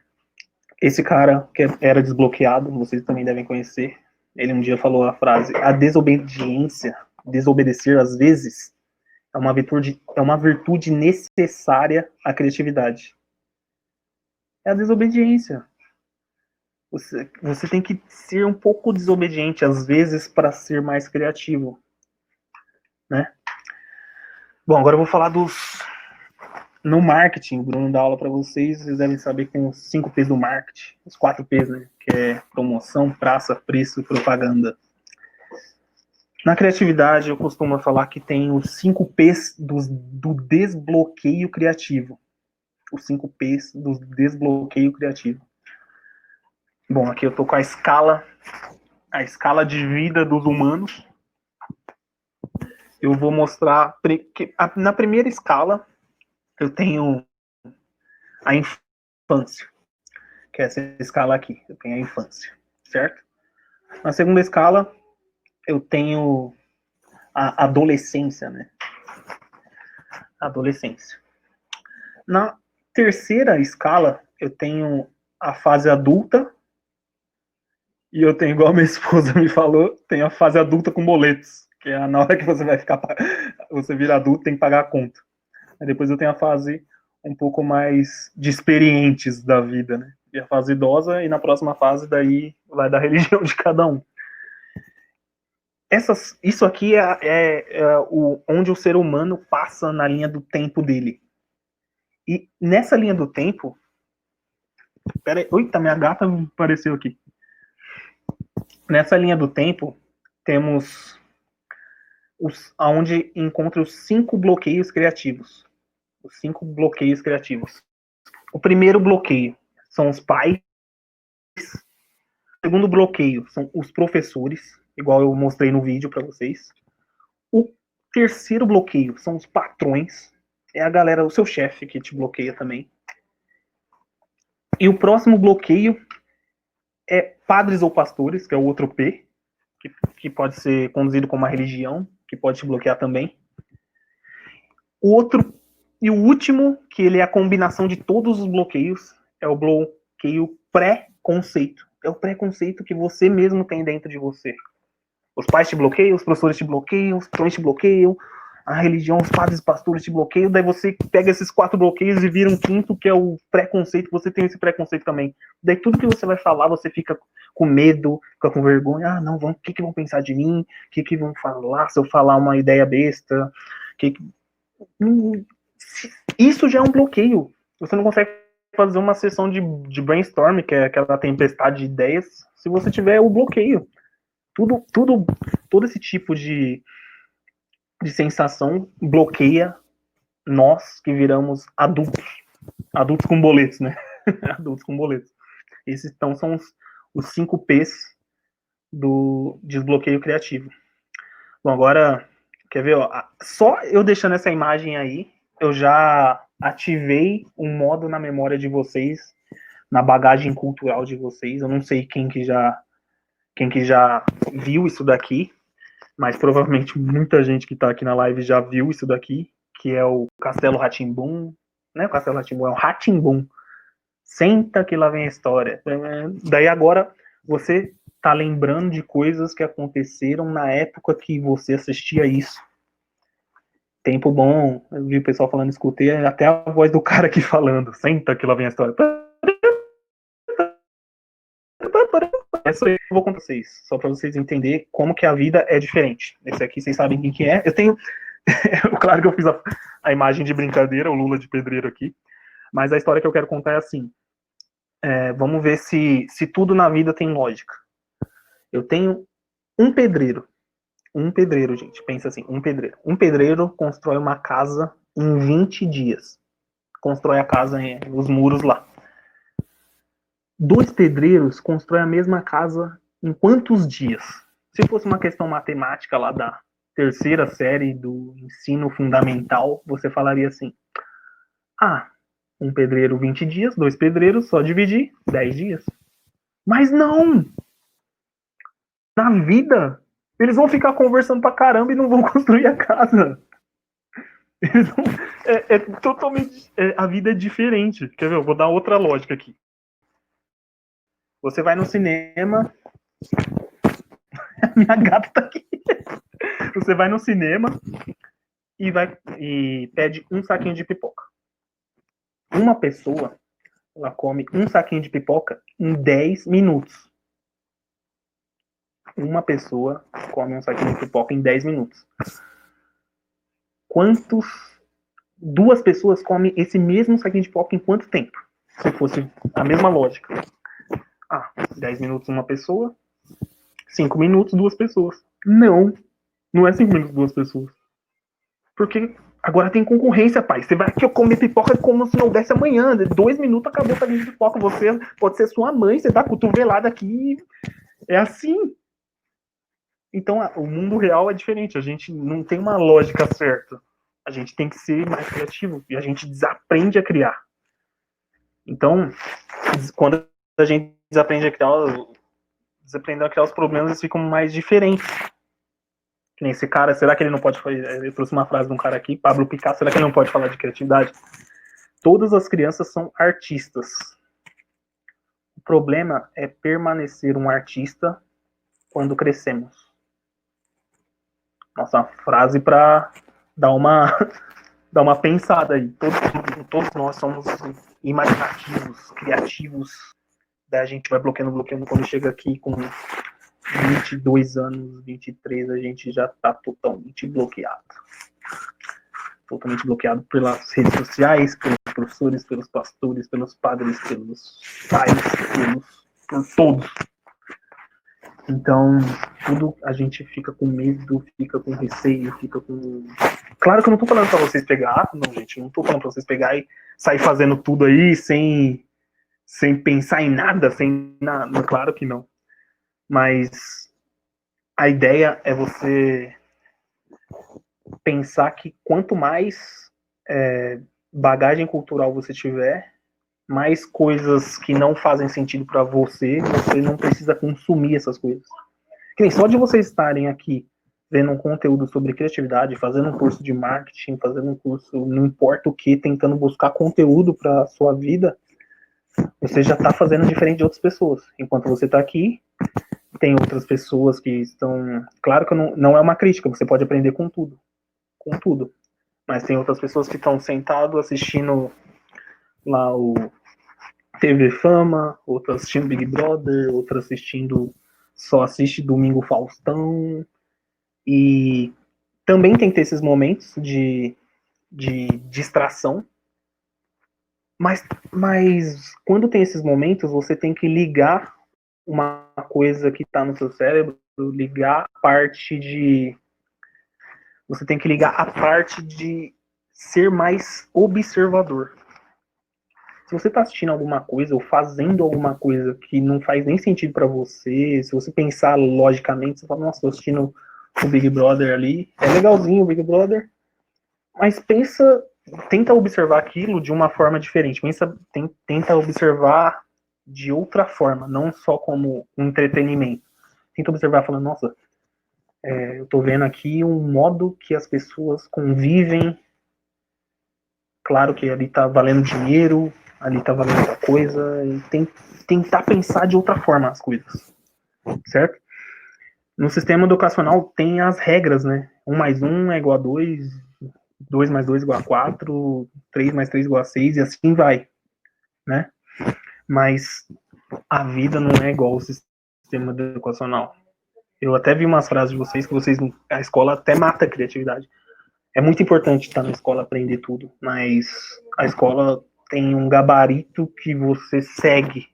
esse cara que era desbloqueado, vocês também devem conhecer. Ele um dia falou a frase: a desobediência, desobedecer às vezes, é uma virtude necessária à criatividade. É a desobediência. Você tem que ser um pouco desobediente às vezes para ser mais criativo, né? Bom, agora eu vou falar no marketing. O Bruno dá aula para vocês devem saber que tem os 5 P's do marketing, os 4 P's, né? Que é promoção, praça, preço e propaganda. Na criatividade, eu costumo falar que tem os 5 P's do desbloqueio criativo. Os 5 P's do desbloqueio criativo. Bom, aqui eu tô com a escala de vida dos humanos. Eu vou mostrar na primeira escala eu tenho a infância, que é essa escala aqui. Eu tenho a infância, certo? Na segunda escala eu tenho a adolescência, né? Adolescência. Na terceira escala eu tenho a fase adulta. E eu tenho, igual a minha esposa me falou, tem a fase adulta com boletos, que é na hora que você vira adulto, tem que pagar a conta. Aí depois eu tenho a fase um pouco mais de experientes da vida, né? E a fase idosa, e na próxima fase daí vai da religião de cada um. Isso aqui onde o ser humano passa na linha do tempo dele. E nessa linha do tempo... Pera aí, eita, minha gata apareceu aqui. Nessa linha do tempo, temos aonde encontra os 5 bloqueios criativos. Os 5 bloqueios criativos. O primeiro bloqueio são os pais. O segundo bloqueio são os professores, igual eu mostrei no vídeo para vocês. O terceiro bloqueio são os patrões. É a galera, o seu chefe que te bloqueia também. E o próximo bloqueio é padres ou pastores, que é o outro P, que pode ser conduzido como uma religião, que pode te bloquear também. O outro e o último, que ele é a combinação de todos os bloqueios, é o bloqueio pré-conceito. É o preconceito que você mesmo tem dentro de você. Os pais te bloqueiam, os professores te bloqueiam, os patrões te bloqueiam, a religião, os padres e pastores te bloqueiam, daí você pega esses 4 bloqueios e vira um quinto, que é o preconceito, você tem esse preconceito também. Daí tudo que você vai falar, você fica com medo, fica com vergonha, o que vão pensar de mim, o que vão falar, se eu falar uma ideia besta, isso já é um bloqueio. Você não consegue fazer uma sessão de brainstorm, que é aquela tempestade de ideias, se você tiver o bloqueio. Todo esse tipo de sensação bloqueia nós que viramos adultos com boletos, né? Adultos com boletos. Esses então são os 5 P's do desbloqueio criativo. Bom, agora quer ver, ó, só eu deixando essa imagem aí, eu já ativei um modo na memória de vocês, na bagagem cultural de vocês. Eu não sei quem que já viu isso daqui, mas provavelmente muita gente que está aqui na live já viu isso daqui, que é o Castelo Rá-Tim-Bum. Não é o Castelo Rá-Tim-Bum, é o Rá-Tim-Bum. Senta que lá vem a história. Daí agora você tá lembrando de coisas que aconteceram na época que você assistia isso. Tempo bom, eu vi o pessoal falando, escutei até a voz do cara aqui falando, senta que lá vem a história. Essa eu vou contar pra vocês, só pra vocês entenderem como que a vida é diferente. Esse aqui vocês sabem quem que é. Eu tenho, claro que eu fiz a imagem de brincadeira, o Lula de pedreiro aqui, mas a história que eu quero contar é assim. Vamos ver se tudo na vida tem lógica. Eu tenho um pedreiro, gente, pensa assim, um pedreiro. Um pedreiro constrói uma casa em 20 dias. Constrói a casa, os muros lá. 2 pedreiros constroem a mesma casa em quantos dias? Se fosse uma questão matemática lá da terceira série do ensino fundamental, você falaria assim: ah, um pedreiro 20 dias, 2 pedreiros, só dividir 10 dias. Mas não! Na vida, eles vão ficar conversando pra caramba e não vão construir a casa. Eles vão, é totalmente. A vida é diferente. Quer ver? Eu vou dar outra lógica aqui. Você vai no cinema. Minha gata tá aqui. Você vai no cinema e pede um saquinho de pipoca. Uma pessoa, ela come um saquinho de pipoca em 10 minutos. Uma pessoa come um saquinho de pipoca em 10 minutos. Duas pessoas comem esse mesmo saquinho de pipoca em quanto tempo? Se fosse a mesma lógica. 10 minutos uma pessoa, 5 minutos duas pessoas. Não é 5 minutos duas pessoas. Porque agora tem concorrência, pai. Você vai aqui comer pipoca como se não houvesse amanhã. 2 minutos acabou o saquinho de pipoca. Você pode ser sua mãe, você tá cotovelada aqui. É assim. Então, o mundo real é diferente. A gente não tem uma lógica certa. A gente tem que ser mais criativo. E a gente desaprende a criar. Então, quando a gente desaprende a criar, os problemas ficam mais diferentes. Que nem esse cara, será que ele não pode fazer... Eu trouxe uma frase de um cara aqui, Pablo Picasso, será que ele não pode falar de criatividade? Todas as crianças são artistas. O problema é permanecer um artista quando crescemos. Nossa, uma frase para dar uma pensada aí. Todos nós somos imaginativos, criativos. Daí a gente vai bloqueando. Quando chega aqui com 22 anos, 23, a gente já tá totalmente bloqueado. Totalmente bloqueado pelas redes sociais, pelos professores, pelos pastores, pelos padres, pelos pais, por todos. Então, tudo a gente fica com medo, fica com receio, fica com... Claro que eu não tô falando pra vocês pegar, não, gente, não tô falando pra vocês pegar e sair fazendo tudo aí sem pensar em nada, sem nada, claro que não. Mas a ideia é você pensar que quanto mais bagagem cultural você tiver, mais coisas que não fazem sentido para você não precisa consumir essas coisas. Que nem só de vocês estarem aqui vendo um conteúdo sobre criatividade, fazendo um curso de marketing, fazendo um curso, não importa o que, tentando buscar conteúdo para sua vida, você já está fazendo diferente de outras pessoas. Enquanto você está aqui, tem outras pessoas que estão... Claro que não é uma crítica, você pode aprender com tudo. Mas tem outras pessoas que estão sentadas assistindo lá o TV Fama, outras assistindo Big Brother, outras só assiste Domingo Faustão. E também tem que ter esses momentos de distração. Mas quando tem esses momentos, você tem que ligar uma coisa que está no seu cérebro, você tem que ligar a parte de ser mais observador. Se você está assistindo alguma coisa ou fazendo alguma coisa que não faz nem sentido para você, se você pensar logicamente, você fala, nossa, estou assistindo o Big Brother ali, é legalzinho o Big Brother, mas tenta observar aquilo de uma forma diferente, tenta observar de outra forma, não só como um entretenimento. Tenta observar falando, nossa, eu tô vendo aqui um modo que as pessoas convivem. Claro que ali tá valendo dinheiro, ali tá valendo outra coisa, e tentar pensar de outra forma as coisas, certo? No sistema educacional tem as regras, né? 1 mais 1 é igual a 2, 2 mais 2 é igual a 4, 3 mais 3 é igual a 6, e assim vai, né? Mas a vida não é igual ao sistema educacional. Eu até vi umas frases de vocês que a escola até mata a criatividade. É muito importante estar na escola, aprender tudo, mas a escola tem um gabarito que você segue.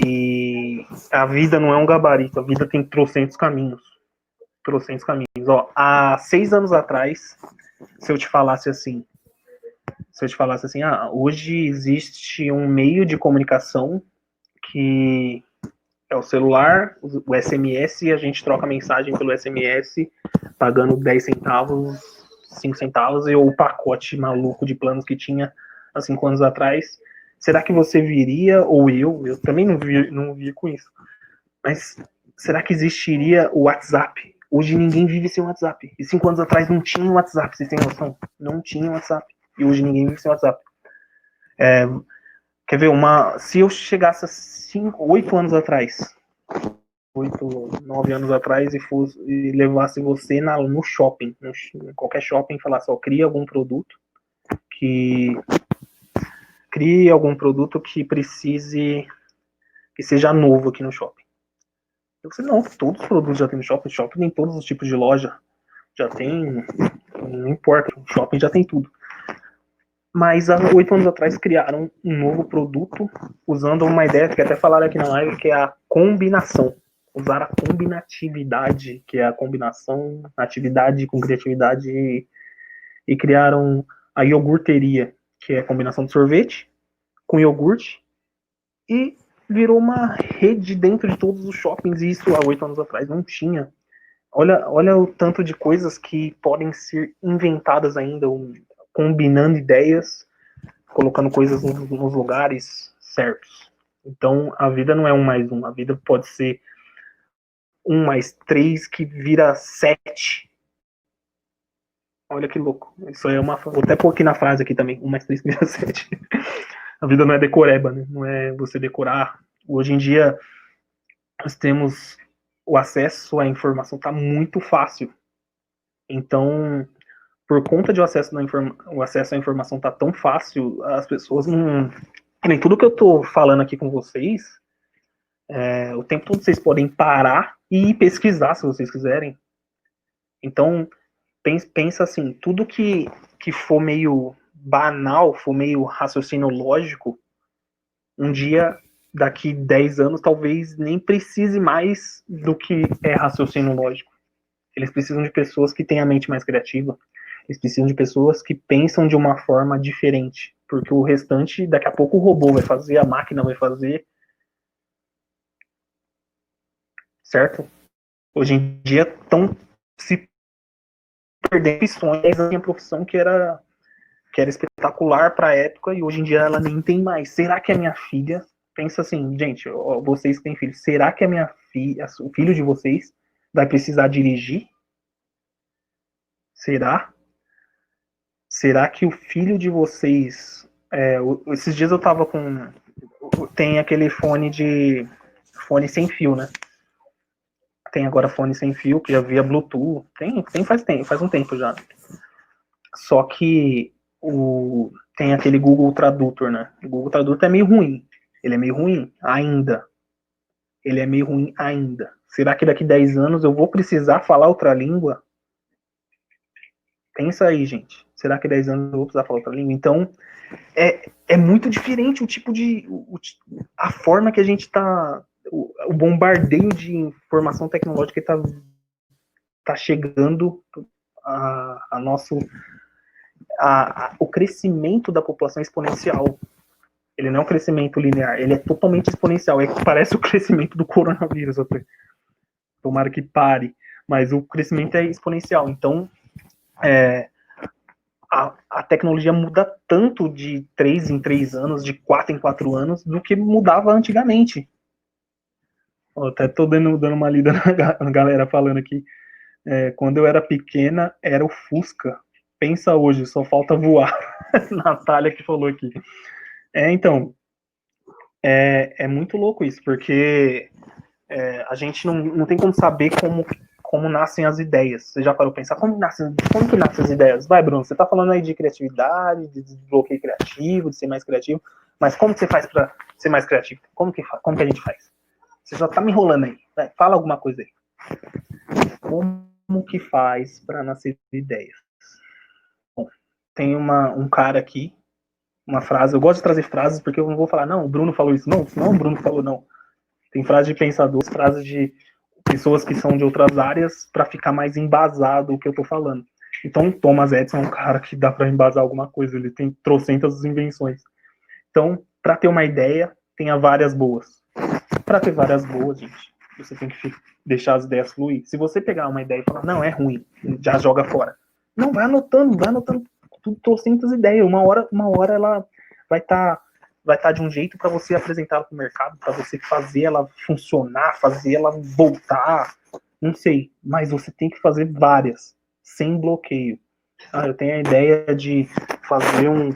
E a vida não é um gabarito, a vida tem trocentos caminhos. Ó, há 6 anos atrás, se eu te falasse assim, hoje existe um meio de comunicação que É o celular, o SMS, a gente troca mensagem pelo SMS, pagando 10 centavos, 5 centavos, e o pacote maluco de planos que tinha há 5 anos atrás. Será que você viria, ou eu também não vi com isso, mas será que existiria o WhatsApp? Hoje ninguém vive sem WhatsApp. E 5 anos atrás não tinha WhatsApp, vocês têm noção? Não tinha WhatsApp. E hoje ninguém vive sem WhatsApp. Quer ver, se eu chegasse a 8 anos atrás, 8, 9 anos atrás, e levasse você no shopping, em qualquer shopping, e falasse, crie algum produto que precise, que seja novo aqui no shopping. Eu falei, não, todos os produtos já tem no shopping, shopping tem todos os tipos de loja, já tem, não importa, o shopping já tem tudo. Mas há 8 anos atrás criaram um novo produto usando uma ideia que até falaram aqui na live, que é a combinação. Usar a combinatividade, que é a combinação, atividade com criatividade, e criaram a iogurteria, que é a combinação de sorvete com iogurte, e virou uma rede dentro de todos os shoppings, e isso há 8 anos atrás não tinha. Olha o tanto de coisas que podem ser inventadas ainda, combinando ideias, colocando coisas nos lugares certos. Então, a vida não é 1 mais 1, a vida pode ser 1 mais 3 que vira 7. Olha que louco. Isso aí é vou até pôr aqui na frase aqui também, 1 mais 3 que vira 7. A vida não é decoreba, né? Não é você decorar. Hoje em dia, nós temos o acesso à informação, tá muito fácil. Então, por conta de o acesso à informação tá tão fácil, as pessoas não... Nem tudo que eu tô falando aqui com vocês, o tempo todo vocês podem parar e pesquisar, se vocês quiserem. Então, pensa assim, tudo que for meio banal, for meio raciocínio lógico, um dia, daqui 10 anos, talvez nem precise mais do que é raciocínio lógico. Eles precisam de pessoas que têm a mente mais criativa. Eles precisam de pessoas que pensam de uma forma diferente. Porque o restante, daqui a pouco o robô vai fazer, a máquina vai fazer. Certo? Hoje em dia estão se perdendo profissões. A minha profissão que era espetacular para a época, e hoje em dia ela nem tem mais. Será que a minha filha... Pensa assim, gente, vocês que têm filhos, será que a minha filha, o filho de vocês, vai precisar dirigir? Será? Será que o filho de vocês... esses dias eu tava com... Tem aquele fone sem fio, né? Tem agora fone sem fio, que já via Bluetooth. Faz um tempo já. Só que tem aquele Google Tradutor, né? O Google Tradutor é meio ruim. Ele é meio ruim ainda. Será que daqui 10 anos eu vou precisar falar outra língua? Pensa aí, gente. Será que 10 anos eu vou precisar falar outra língua? Então, é muito diferente o tipo de... a forma que a gente tá... O bombardeio de informação tecnológica que tá chegando a nosso... o crescimento da população exponencial. Ele não é um crescimento linear, ele é totalmente exponencial. Parece o crescimento do coronavírus até. Tomara que pare. Mas o crescimento é exponencial. Então, a tecnologia muda tanto de 3 em 3 anos, de 4 em 4 anos, do que mudava antigamente. Até tô dando uma lida na galera falando aqui. Quando eu era pequena, era o Fusca. Pensa hoje, só falta voar. Natália que falou aqui. Então, é muito louco isso, porque a gente não tem como saber como nascem as ideias. Você já parou pra pensar como que nascem as ideias? Vai, Bruno, você tá falando aí de criatividade, de desbloqueio criativo, de ser mais criativo, mas como que você faz pra ser mais criativo? Como que a gente faz? Você só tá me enrolando aí. Fala alguma coisa aí. Como que faz pra nascer ideias? Bom, tem um cara aqui, uma frase, eu gosto de trazer frases porque eu não vou falar, não, o Bruno falou isso, não o Bruno falou, não. Tem frases de pensadores, frases de pessoas que são de outras áreas para ficar mais embasado o que eu tô falando. Então, Thomas Edison é um cara que dá para embasar alguma coisa, ele tem trocentas invenções. Então, para ter uma ideia, tenha várias boas. Para ter várias boas, gente, você tem que deixar as ideias fluir. Se você pegar uma ideia e falar, não, é ruim, já joga fora. Não, vai anotando trocentas ideias. Uma hora ela vai tá de um jeito para você apresentá-la para o mercado, para você fazer ela funcionar, fazer ela voltar. Não sei, mas você tem que fazer várias, sem bloqueio. Eu tenho a ideia de fazer um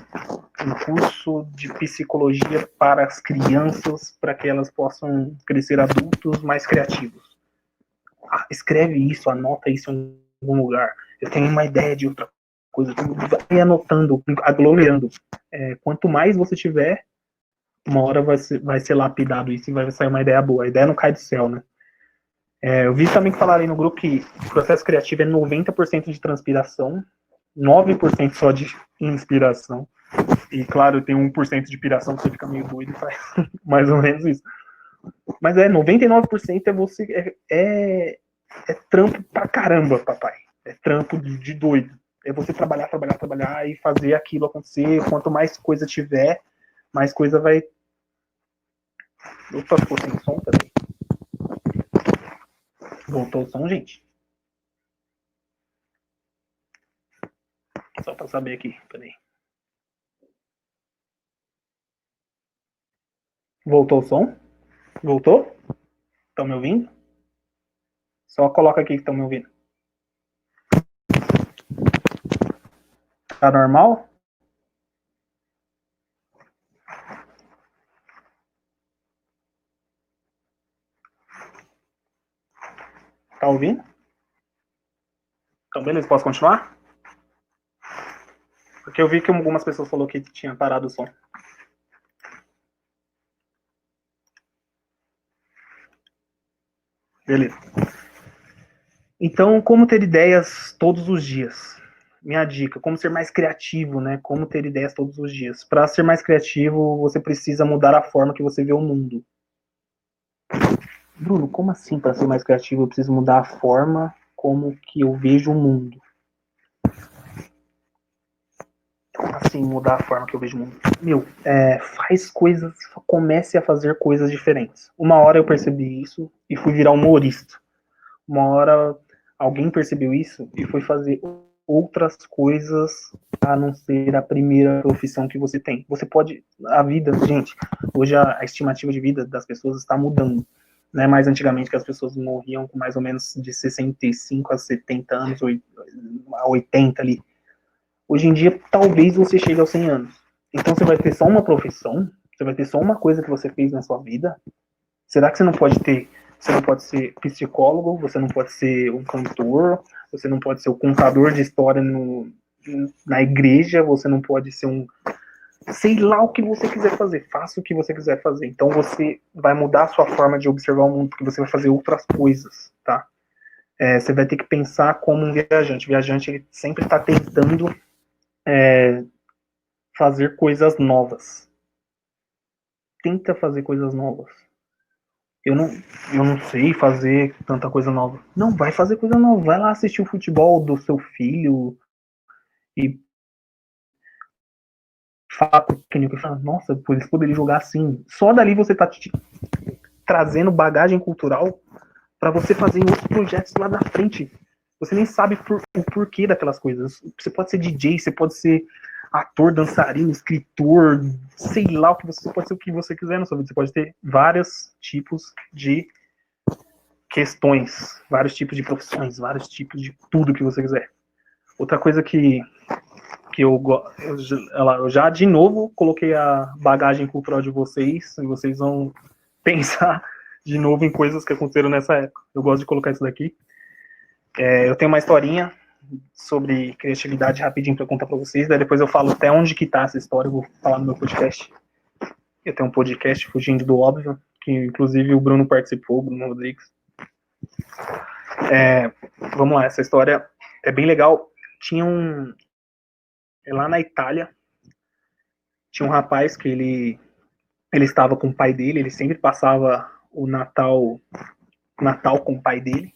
curso de psicologia para as crianças, para que elas possam crescer adultos mais criativos. Escreve isso, anota isso em algum lugar. Eu tenho uma ideia de outra coisa. Vai anotando, aglomerando. Quanto mais você tiver, uma hora vai ser lapidado isso e vai sair uma ideia boa. A ideia não cai do céu, né? Eu vi também que falaram aí no grupo que o processo criativo é 90% de transpiração, 9% só de inspiração. E, claro, tem 1% de piração que você fica meio doido e faz mais ou menos isso. Mas 99% é você. É trampo pra caramba, papai. É trampo de doido. É você trabalhar e fazer aquilo acontecer. Quanto mais coisa tiver, mais coisa vai. Opa, ficou sem som também. Voltou o som, gente? Só pra saber aqui, peraí. Voltou o som? Voltou? Estão me ouvindo? Só coloca aqui que estão me ouvindo. Tá normal? Tá ouvindo? Então, beleza, posso continuar? Porque eu vi que algumas pessoas falaram que tinha parado o som. Beleza. Então, como ter ideias todos os dias? Minha dica, como ser mais criativo, né? Como ter ideias todos os dias. Para ser mais criativo, você precisa mudar a forma que você vê o mundo. Bruno, como assim para ser mais criativo eu preciso mudar a forma como que eu vejo o mundo? Como assim mudar a forma que eu vejo o mundo? Faz coisas, comece a fazer coisas diferentes. Uma hora eu percebi isso e fui virar humorista. Uma hora alguém percebeu isso e foi fazer outras coisas a não ser a primeira profissão que você tem. Você pode, a vida, gente, hoje a estimativa de vida das pessoas está mudando. Não é mais antigamente que as pessoas morriam com mais ou menos de 65 a 70 anos, a 80 ali. Hoje em dia, talvez você chegue aos 100 anos. Então você vai ter só uma profissão, você vai ter só uma coisa que você fez na sua vida. Será que você não pode ser psicólogo, você não pode ser um cantor, você não pode ser o contador de história na igreja, você não pode ser sei lá o que você quiser fazer, faça o que você quiser fazer. Então você vai mudar a sua forma de observar o mundo, porque você vai fazer outras coisas, tá? Você vai ter que pensar como um viajante. O viajante ele sempre está tentando fazer coisas novas. Tenta fazer coisas novas. Eu não sei fazer tanta coisa nova. Não, vai fazer coisa nova. Vai lá assistir o futebol do seu filho e fala pro técnico, nossa, eles poderiam jogar assim. Só dali você tá trazendo bagagem cultural para você fazer outros projetos lá na frente. Você nem sabe o porquê daquelas coisas. Você pode ser DJ, você pode ser ator, dançarino, escritor, sei lá o que você pode ser o que você quiser na sua vida. Você pode ter vários tipos de questões, vários tipos de profissões, vários tipos de tudo que você quiser. Outra coisa que eu já de novo coloquei a bagagem cultural de vocês e vocês vão pensar de novo em coisas que aconteceram nessa época. Eu gosto de colocar isso daqui. Eu tenho uma historinha sobre criatividade rapidinho para contar para vocês, daí depois eu falo até onde que tá essa história, eu vou falar no meu podcast. Eu tenho um podcast Fugindo do Óbvio, que inclusive o Bruno participou, o Bruno Rodrigues. Vamos lá, essa história é bem legal. Tinha lá na Itália, tinha um rapaz que ele estava com o pai dele, ele sempre passava o Natal com o pai dele.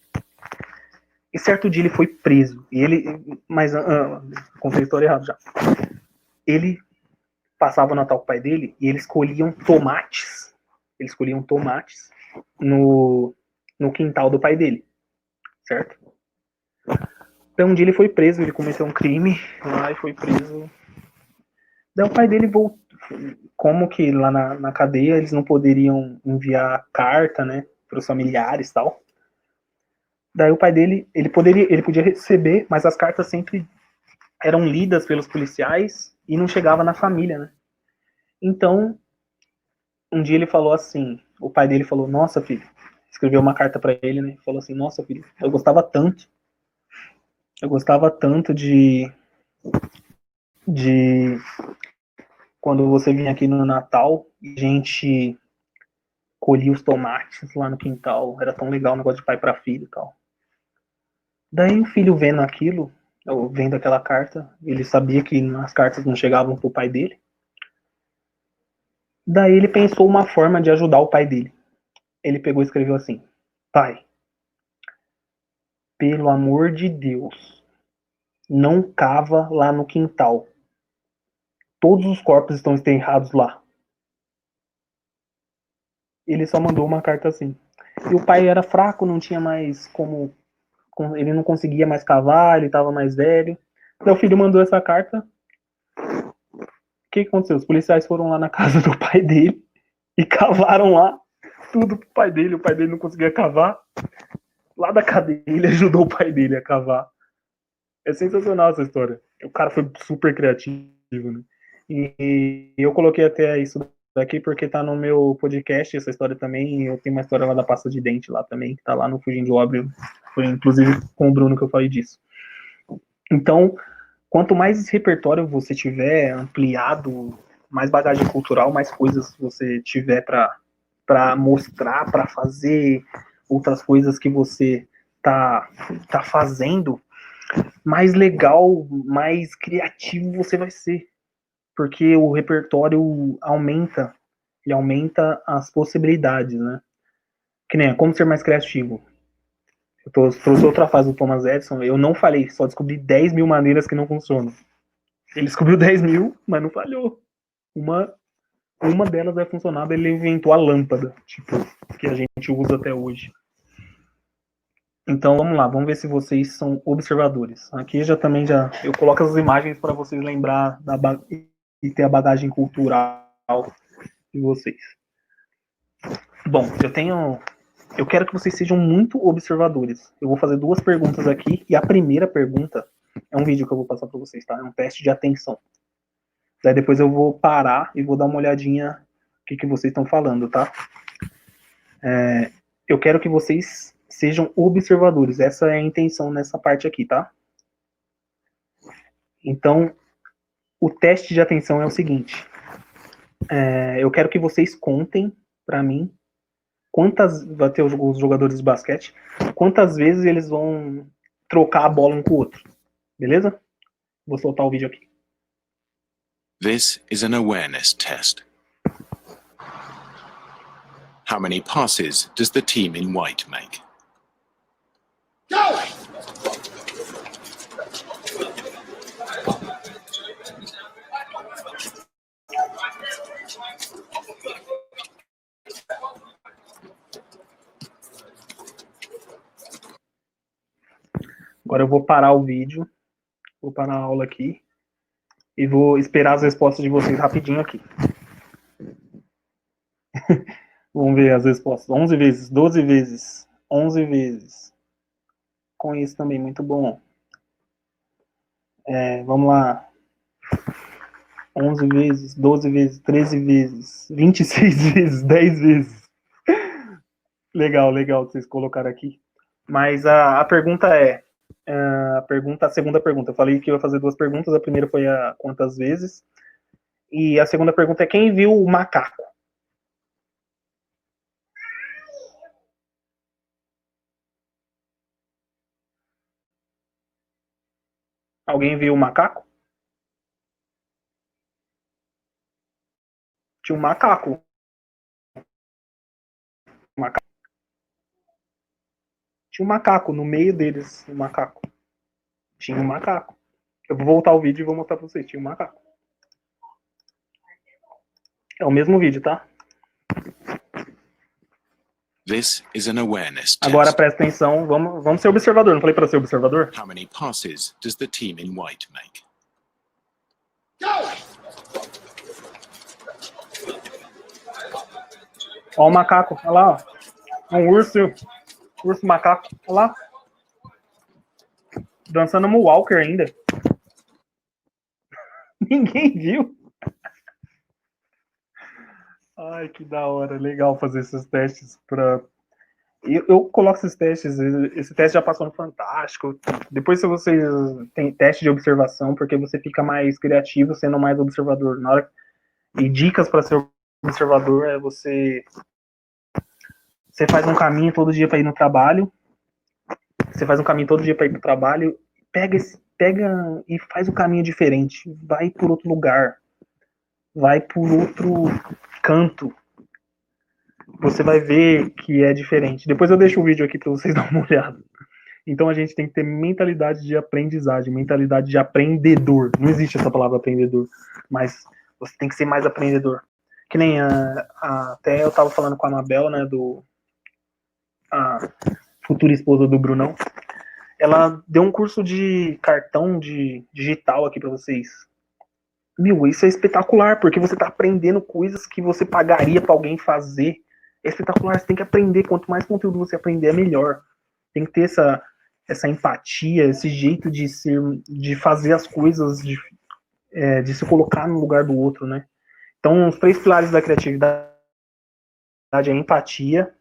E certo dia ele foi preso. E contei a história errada já. Ele passava o Natal com o pai dele e eles escolhiam tomates. no quintal do pai dele, certo? Então um dia ele foi preso, ele cometeu um crime lá e foi preso. Daí o pai dele voltou, como que lá na cadeia eles não poderiam enviar carta, né, para os familiares e tal. Daí o pai dele, ele podia receber, mas as cartas sempre eram lidas pelos policiais e não chegava na família, né? Então, um dia ele falou assim, o pai dele falou: "Nossa, filho", escreveu uma carta para ele, né? Falou assim: "Nossa, filho, eu gostava tanto de quando você vinha aqui no Natal, a gente colhia os tomates lá no quintal, era tão legal o negócio de pai para filho e tal". Daí o filho vendo aquilo, ou vendo aquela carta, ele sabia que as cartas não chegavam pro pai dele. Daí ele pensou uma forma de ajudar o pai dele. Ele pegou e escreveu assim: "Pai, pelo amor de Deus, não cava lá no quintal. Todos os corpos estão enterrados lá". Ele só mandou uma carta assim. E o pai era fraco, não tinha mais como. Ele não conseguia mais cavar, ele estava mais velho. Então o filho mandou essa carta. O que aconteceu? Os policiais foram lá na casa do pai dele e cavaram lá tudo pro pai dele. O pai dele não conseguia cavar. Lá da cadeia, ele ajudou o pai dele a cavar. É sensacional essa história. O cara foi super criativo, né? E eu coloquei até isso daqui porque tá no meu podcast essa história também. Eu tenho uma história lá da pasta de dente lá também, que tá lá no Fugindo do Óbvio. Foi inclusive com o Bruno que eu falei disso. Então, quanto mais repertório você tiver ampliado, mais bagagem cultural, mais coisas você tiver para mostrar, para fazer outras coisas que você tá fazendo, mais legal, mais criativo você vai ser. Porque o repertório aumenta, e aumenta as possibilidades, né? Que nem como ser mais criativo. Trouxe outra fase do Thomas Edison, eu não falei, só descobri 10 mil maneiras que não funcionam. Ele descobriu 10 mil, mas não falhou. Uma delas vai funcionar, ele inventou a lâmpada, tipo, que a gente usa até hoje. Então vamos lá, vamos ver se vocês são observadores. Aqui eu coloco as imagens para vocês lembrar e ter a bagagem cultural de vocês. Bom, eu quero que vocês sejam muito observadores. Eu vou fazer 2 perguntas aqui e a primeira pergunta é um vídeo que eu vou passar para vocês, tá? É um teste de atenção. Daí depois eu vou parar e vou dar uma olhadinha o que vocês estão falando, tá? Eu quero que vocês sejam observadores. Essa é a intenção nessa parte aqui, tá? Então, o teste de atenção é o seguinte. Eu quero que vocês contem para mim vai ter os jogadores de basquete, quantas vezes eles vão trocar a bola um com o outro. Beleza? Vou soltar o vídeo aqui. This is an awareness test. How many passes does the team in white make? Agora eu vou parar o vídeo, vou parar a aula aqui e vou esperar as respostas de vocês rapidinho aqui. Vamos ver as respostas. 11 vezes, 12 vezes, 11 vezes. Com isso também, muito bom. Vamos lá. 11 vezes, 12 vezes, 13 vezes, 26 vezes, 10 vezes. Legal que vocês colocaram aqui. Mas a pergunta a segunda pergunta. Eu falei que eu ia fazer 2 perguntas. A primeira foi a quantas vezes. E a segunda pergunta é quem viu o macaco? Alguém viu o macaco? Tinha um macaco. Tinha um macaco no meio deles. Um macaco. Tinha um macaco. Eu vou voltar o vídeo e vou mostrar pra vocês. Tinha um macaco. É o mesmo vídeo, tá? This is an awareness Agora test. presta atenção, vamos ser observador. Não falei para ser observador? How many passes does the team in white make? Ó o macaco, olha lá, ó. Um urso macaco, olha lá. Dançando Moonwalker ainda. Ninguém viu. Ai, que da hora. Legal fazer esses testes pra... Eu coloco esses testes, esse teste já passou no Fantástico. Depois, se vocês tem teste de observação, porque você fica mais criativo sendo mais observador. Na hora... E dicas para ser observador é você faz um caminho todo dia para ir no trabalho. Você faz um caminho todo dia para ir pro trabalho. Pega e faz um caminho diferente. Vai por outro lugar. Vai por outro canto. Você vai ver que é diferente. Depois eu deixo o vídeo aqui para vocês darem uma olhada. Então a gente tem que ter mentalidade de aprendizagem, mentalidade de aprendedor. Não existe essa palavra aprendedor, mas você tem que ser mais aprendedor. Que nem até eu tava falando com a Mabel, né, a futura esposa do Brunão. Ela deu um curso de cartão digital aqui para vocês. Meu, isso é espetacular, porque você tá aprendendo coisas que você pagaria para alguém fazer. É espetacular, você tem que aprender. Quanto mais conteúdo você aprender, é melhor. Tem que ter essa empatia, esse jeito de fazer as coisas, de se colocar no lugar do outro, né? Então, os 3 pilares da criatividade é empatia,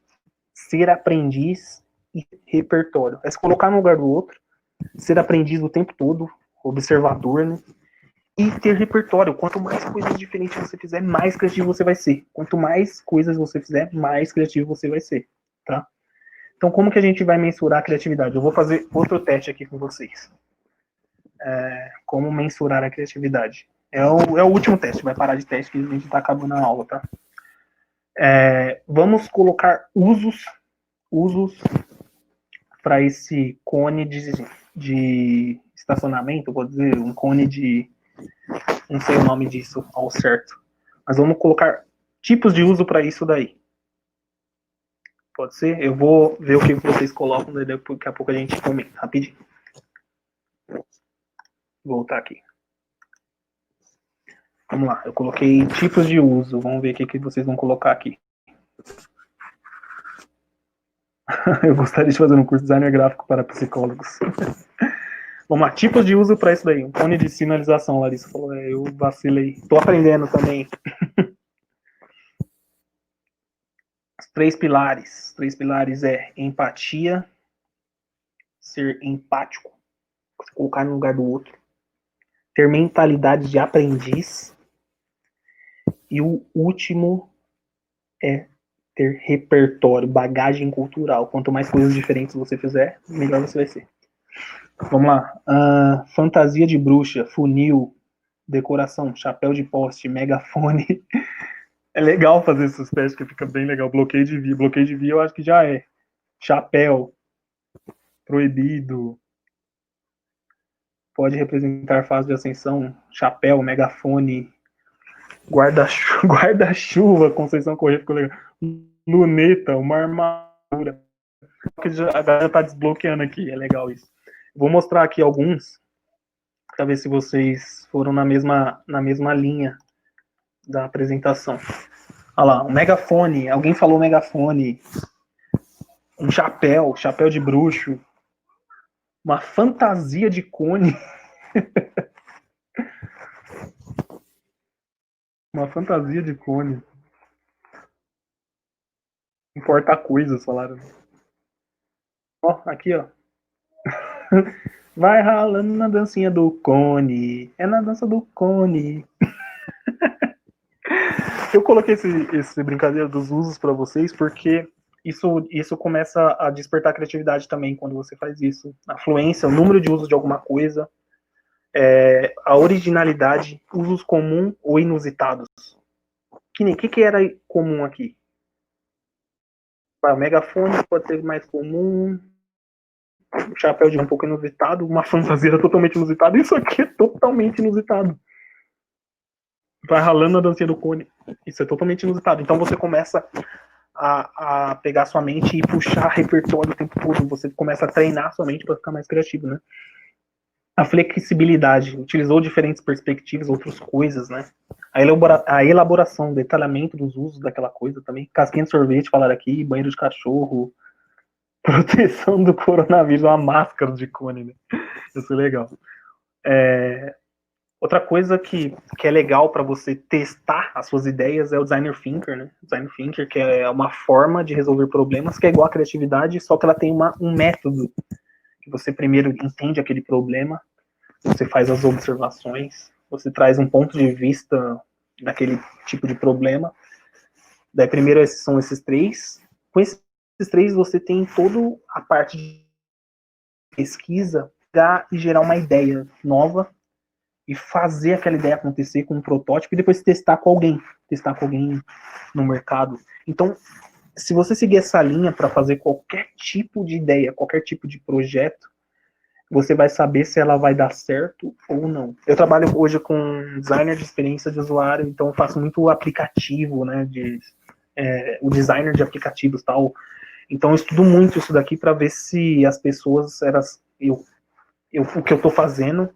ser aprendiz e repertório. É se colocar no lugar do outro, ser aprendiz o tempo todo, observador, né? E ter repertório. Quanto mais coisas diferentes você fizer, mais criativo você vai ser. Quanto mais coisas você fizer, mais criativo você vai ser, tá? Então, como que a gente vai mensurar a criatividade? Eu vou fazer outro teste aqui com vocês. Como mensurar a criatividade. É o último teste, vai parar de teste que a gente está acabando a aula, tá? Vamos colocar usos para esse cone de estacionamento, vou dizer, um cone de... Não sei o nome disso ao certo. Mas vamos colocar tipos de uso para isso daí. Pode ser? Eu vou ver o que vocês colocam, daí daqui a pouco a gente comenta, rapidinho. Vou voltar aqui. Vamos lá, eu coloquei tipos de uso. Vamos ver o que vocês vão colocar aqui. Eu gostaria de fazer um curso de designer gráfico para psicólogos. Vamos lá, tipos de uso para isso daí. Um cone de sinalização, Larissa falou. Eu vacilei. Tô aprendendo também. Os 3 pilares. Os 3 pilares é empatia, ser empático, se colocar no lugar do outro, ter mentalidade de aprendiz, e o último é ter repertório, bagagem cultural. Quanto mais coisas diferentes você fizer, melhor você vai ser. Vamos lá. Fantasia de bruxa, funil, decoração, chapéu de poste, megafone. É legal fazer esses testes que fica bem legal. Bloqueio de via. Bloqueio de via eu acho que já é. Chapéu. Proibido. Pode representar fase de ascensão. Chapéu, megafone. Guarda-chuva, Conceição Corrêa ficou legal. Luneta, uma armadura. A galera tá desbloqueando aqui. É legal isso. Vou mostrar aqui alguns. Pra ver se vocês foram na mesma linha da apresentação. Olha lá, um megafone, alguém falou megafone, um chapéu de bruxo, uma fantasia de cone, uma fantasia de cone, importa coisas, falaram. Ó, aqui, ó. Vai ralando na dancinha do cone, é na dança do cone. Eu coloquei esse brincadeira dos usos para vocês porque isso começa a despertar a criatividade também quando você faz isso. A fluência, o número de usos de alguma coisa, a originalidade, usos comum ou inusitados. Que era comum aqui? O megafone pode ser mais comum, o chapéu de um pouco inusitado, uma fantasia totalmente inusitada. Isso aqui é totalmente inusitado. Vai ralando a dancinha do cone. Isso é totalmente inusitado. Então você começa a pegar sua mente e puxar repertório o tempo todo. Você começa a treinar sua mente para ficar mais criativo, né? A flexibilidade, utilizou diferentes perspectivas, outras coisas, né? A elaboração, detalhamento dos usos daquela coisa também. Casquinha de sorvete, falaram aqui, banheiro de cachorro, proteção do coronavírus, uma máscara de cone, né? Isso é legal. Outra coisa que é legal para você testar as suas ideias é o designer thinker, né? Designer thinker, que é uma forma de resolver problemas que é igual à criatividade, só que ela tem um método que você primeiro entende aquele problema, você faz as observações, você traz um ponto de vista daquele tipo de problema. Daí primeiro são esses três. Com esses três você tem toda a parte de pesquisa e gerar uma ideia nova e fazer aquela ideia acontecer com um protótipo e depois testar com alguém no mercado. Então, se você seguir essa linha para fazer qualquer tipo de ideia, qualquer tipo de projeto, você vai saber se ela vai dar certo ou não. Eu trabalho hoje com designer de experiência de usuário, então eu faço muito aplicativo, né, o designer de aplicativos e tal. Então eu estudo muito isso daqui para ver se as pessoas, o que eu estou fazendo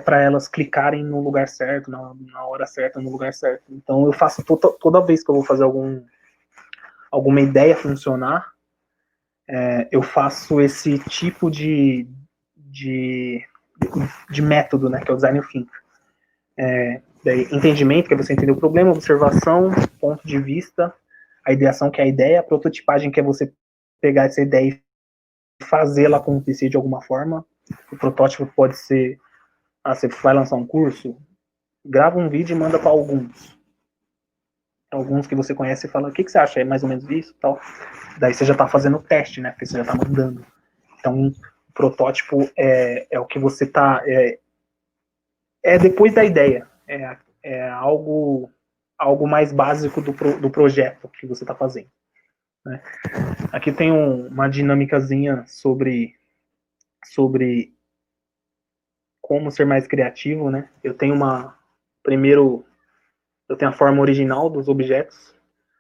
para elas clicarem no lugar certo, na hora certa, no lugar certo. Então eu faço toda vez que eu vou fazer alguma ideia funcionar, eu faço esse tipo de método, né, que é o design thinking. Daí, entendimento, que é você entender o problema, observação, ponto de vista, a ideação, que é a ideia, a prototipagem, que é você pegar essa ideia e fazê-la acontecer de alguma forma. O protótipo pode ser, você vai lançar um curso, grava um vídeo e manda para alguns que você conhece e fala, o que você acha? É mais ou menos isso? Tal. Daí você já está fazendo o teste, né, porque você já está mandando. Então, o protótipo é o que você está... depois da ideia. É algo mais básico do projeto que você está fazendo. Né? Aqui tem uma dinâmicazinha sobre como ser mais criativo, né? Eu tenho a forma original dos objetos,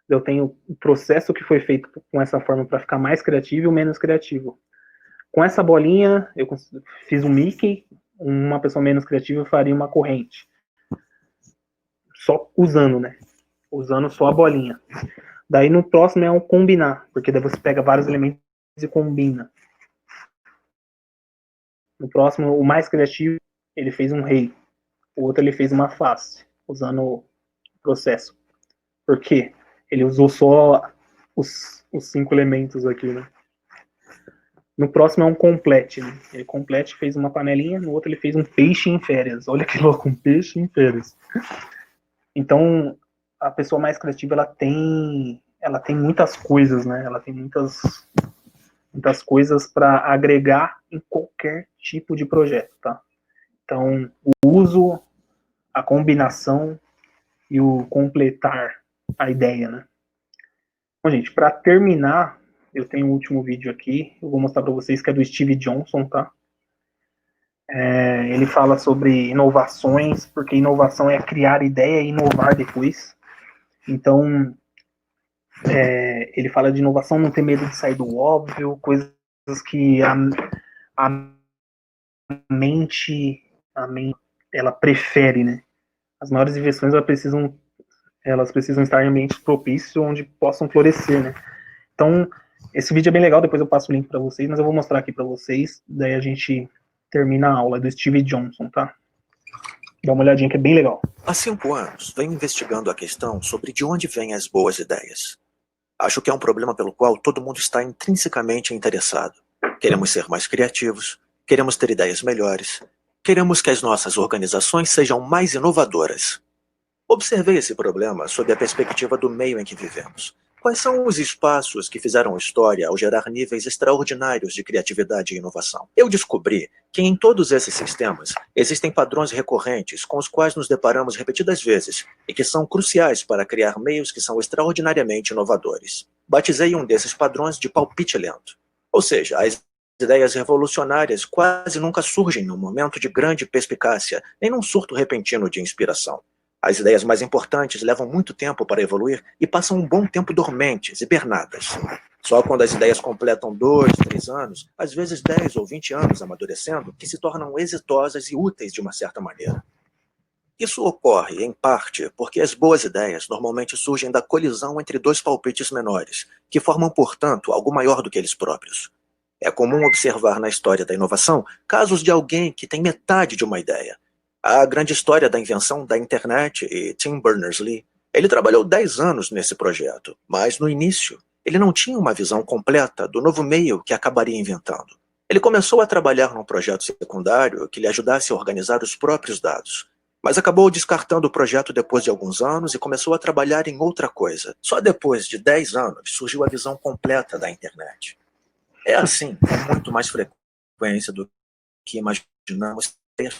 eu tenho o processo que foi feito com essa forma para ficar mais criativo e o menos criativo. Com essa bolinha, eu fiz um Mickey, uma pessoa menos criativa faria uma corrente. Só usando, né? Usando só a bolinha. Daí no próximo é um combinar, porque daí você pega vários elementos e combina. No próximo, o mais criativo, ele fez um rei. O outro, ele fez uma face, usando o processo. Por quê? Ele usou só os 5 elementos aqui, né? No próximo é um complete, né? Ele complete, fez uma panelinha, no outro ele fez um peixe em férias. Olha que louco, um peixe em férias. Então, a pessoa mais criativa, ela tem muitas coisas, né? Ela tem muitas coisas para agregar em qualquer tipo de projeto, tá? Então, o uso, a combinação e o completar a ideia, né? Bom, gente, para terminar, eu tenho um último vídeo aqui, eu vou mostrar para vocês, que é do Steve Johnson, tá? Ele fala sobre inovações, porque inovação é criar ideia e inovar depois. Então, ele fala de inovação, não ter medo de sair do óbvio, coisas que a mente ela prefere, né? As maiores invenções elas precisam estar em ambientes propícios onde possam florescer, né? Então, esse vídeo é bem legal, depois eu passo o link para vocês, mas eu vou mostrar aqui para vocês, daí a gente termina a aula, do Steve Johnson, tá? Dá uma olhadinha que é bem legal. Há 5 anos, venho investigando a questão sobre de onde vêm as boas ideias. Acho que é um problema pelo qual todo mundo está intrinsecamente interessado. Queremos ser mais criativos, queremos ter ideias melhores, queremos que as nossas organizações sejam mais inovadoras. Observei esse problema sob a perspectiva do meio em que vivemos. Quais são os espaços que fizeram história ao gerar níveis extraordinários de criatividade e inovação? Eu descobri que em todos esses sistemas existem padrões recorrentes com os quais nos deparamos repetidas vezes e que são cruciais para criar meios que são extraordinariamente inovadores. Batizei um desses padrões de palpite lento. Ou seja, as ideias revolucionárias quase nunca surgem num momento de grande perspicácia, nem num surto repentino de inspiração. As ideias mais importantes levam muito tempo para evoluir e passam um bom tempo dormentes, hibernadas. Só quando as ideias completam 2, 3 anos, às vezes 10 ou 20 anos amadurecendo, que se tornam exitosas e úteis de uma certa maneira. Isso ocorre, em parte, porque as boas ideias normalmente surgem da colisão entre dois palpites menores, que formam, portanto, algo maior do que eles próprios. É comum observar na história da inovação casos de alguém que tem metade de uma ideia. A grande história da invenção da internet e Tim Berners-Lee. Ele trabalhou 10 anos nesse projeto, mas no início ele não tinha uma visão completa do novo meio que acabaria inventando. Ele começou a trabalhar num projeto secundário que lhe ajudasse a organizar os próprios dados, mas acabou descartando o projeto depois de alguns anos e começou a trabalhar em outra coisa. Só depois de 10 anos surgiu a visão completa da internet. É assim, com muito mais frequência do que imaginamos ter.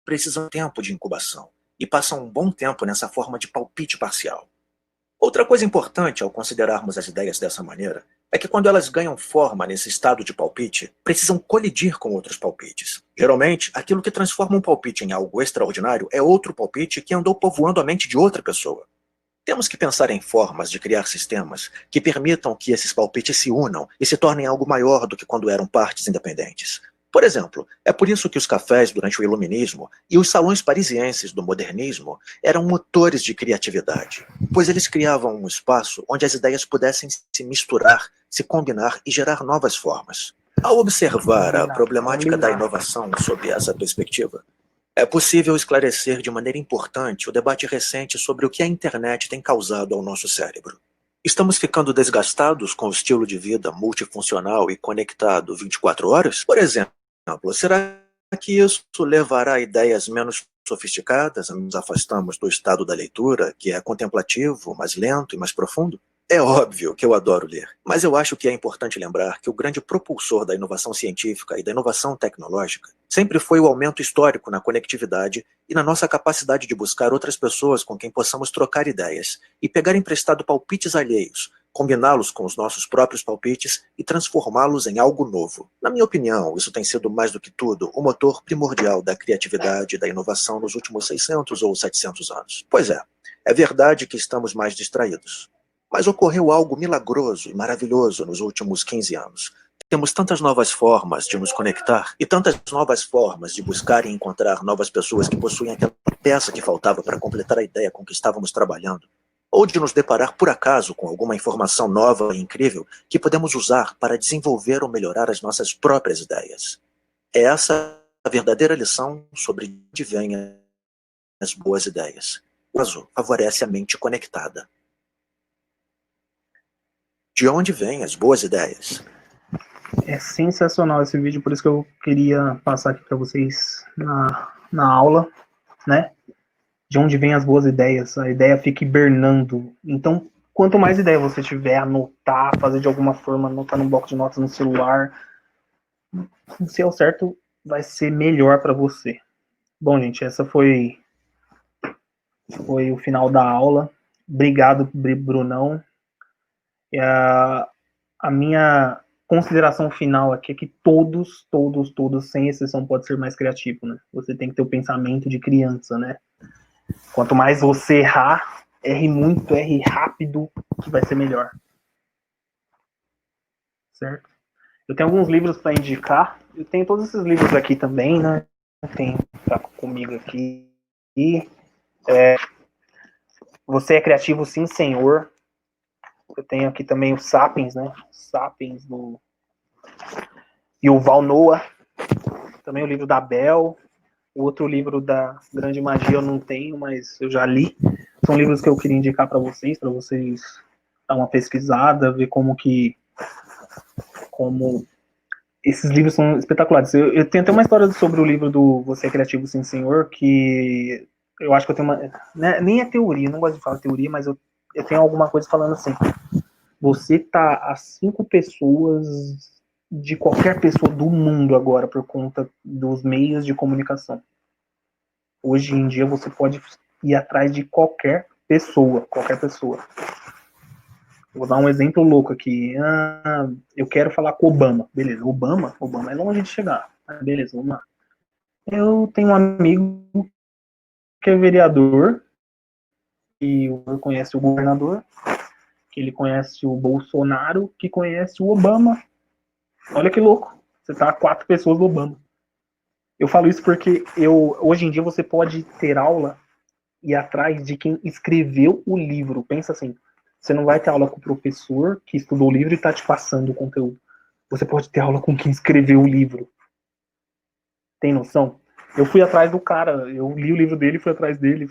Precisam de tempo de incubação e passam um bom tempo nessa forma de palpite parcial. Outra coisa importante ao considerarmos as ideias dessa maneira é que quando elas ganham forma nesse estado de palpite, precisam colidir com outros palpites. Geralmente, aquilo que transforma um palpite em algo extraordinário é outro palpite que andou povoando a mente de outra pessoa. Temos que pensar em formas de criar sistemas que permitam que esses palpites se unam e se tornem algo maior do que quando eram partes independentes. Por exemplo, é por isso que os cafés durante o Iluminismo e os salões parisienses do modernismo eram motores de criatividade, pois eles criavam um espaço onde as ideias pudessem se misturar, se combinar e gerar novas formas. Ao observar a problemática da inovação sob essa perspectiva, é possível esclarecer de maneira importante o debate recente sobre o que a internet tem causado ao nosso cérebro. Estamos ficando desgastados com o estilo de vida multifuncional e conectado 24 horas? Por exemplo, será que isso levará a ideias menos sofisticadas? Nos afastamos do estado da leitura, que é contemplativo, mais lento e mais profundo? É óbvio que eu adoro ler, mas eu acho que é importante lembrar que o grande propulsor da inovação científica e da inovação tecnológica sempre foi o aumento histórico na conectividade e na nossa capacidade de buscar outras pessoas com quem possamos trocar ideias e pegar emprestado palpites alheios, combiná-los com os nossos próprios palpites e transformá-los em algo novo. Na minha opinião, isso tem sido mais do que tudo o motor primordial da criatividade e da inovação nos últimos 600 ou 700 anos. Pois é verdade que estamos mais distraídos. Mas ocorreu algo milagroso e maravilhoso nos últimos 15 anos. Temos tantas novas formas de nos conectar e tantas novas formas de buscar e encontrar novas pessoas que possuem aquela peça que faltava para completar a ideia com que estávamos trabalhando. Ou de nos deparar por acaso com alguma informação nova e incrível que podemos usar para desenvolver ou melhorar as nossas próprias ideias. É essa a verdadeira lição sobre de onde vêm as boas ideias. O caso favorece a mente conectada. De onde vêm as boas ideias? É sensacional esse vídeo, por isso que eu queria passar aqui para vocês na aula, né? De onde vêm as boas ideias, a ideia fica hibernando. Então, quanto mais ideia você tiver, anotar, fazer de alguma forma, anotar no bloco de notas no celular, não sei ao certo, vai ser melhor para você. Bom, gente, essa foi o final da aula. Obrigado, Brunão. A minha consideração final aqui é que todos, sem exceção, pode ser mais criativo, né? Você tem que ter o pensamento de criança, né? Quanto mais você errar, erre muito, erre rápido, que vai ser melhor. Certo? Eu tenho alguns livros para indicar. Eu tenho todos esses livros aqui também, né? Tem, tá comigo aqui. Você é criativo, sim, senhor. Eu tenho aqui também o Sapiens, né? Sapiens do Yuval Noah. Também o livro da Bell. O outro livro da Grande Magia eu não tenho, mas eu já li. São livros que eu queria indicar para vocês dar uma pesquisada, ver como esses livros são espetaculares. Eu tenho até uma história sobre o livro do Você é Criativo, Sim, Senhor, que eu acho que eu tenho uma... Né, nem é teoria, não gosto de falar teoria, mas eu tenho alguma coisa falando assim. Você tá a 5 pessoas de qualquer pessoa do mundo agora por conta dos meios de comunicação. Hoje em dia você pode ir atrás de qualquer pessoa. Vou dar um exemplo louco aqui. Eu quero falar com o Obama. Beleza, Obama é longe de chegar. Beleza, vamos lá. Eu tenho um amigo que é vereador, e conhece o governador, que ele conhece o Bolsonaro, que conhece o Obama. Olha que louco. Você tá 4 pessoas do Obama. Eu falo isso porque hoje em dia você pode ter aula e ir atrás de quem escreveu o livro. Pensa assim, você não vai ter aula com o professor que estudou o livro e tá te passando o conteúdo. Você pode ter aula com quem escreveu o livro. Tem noção? Eu fui atrás do cara, eu li o livro dele, fui atrás dele,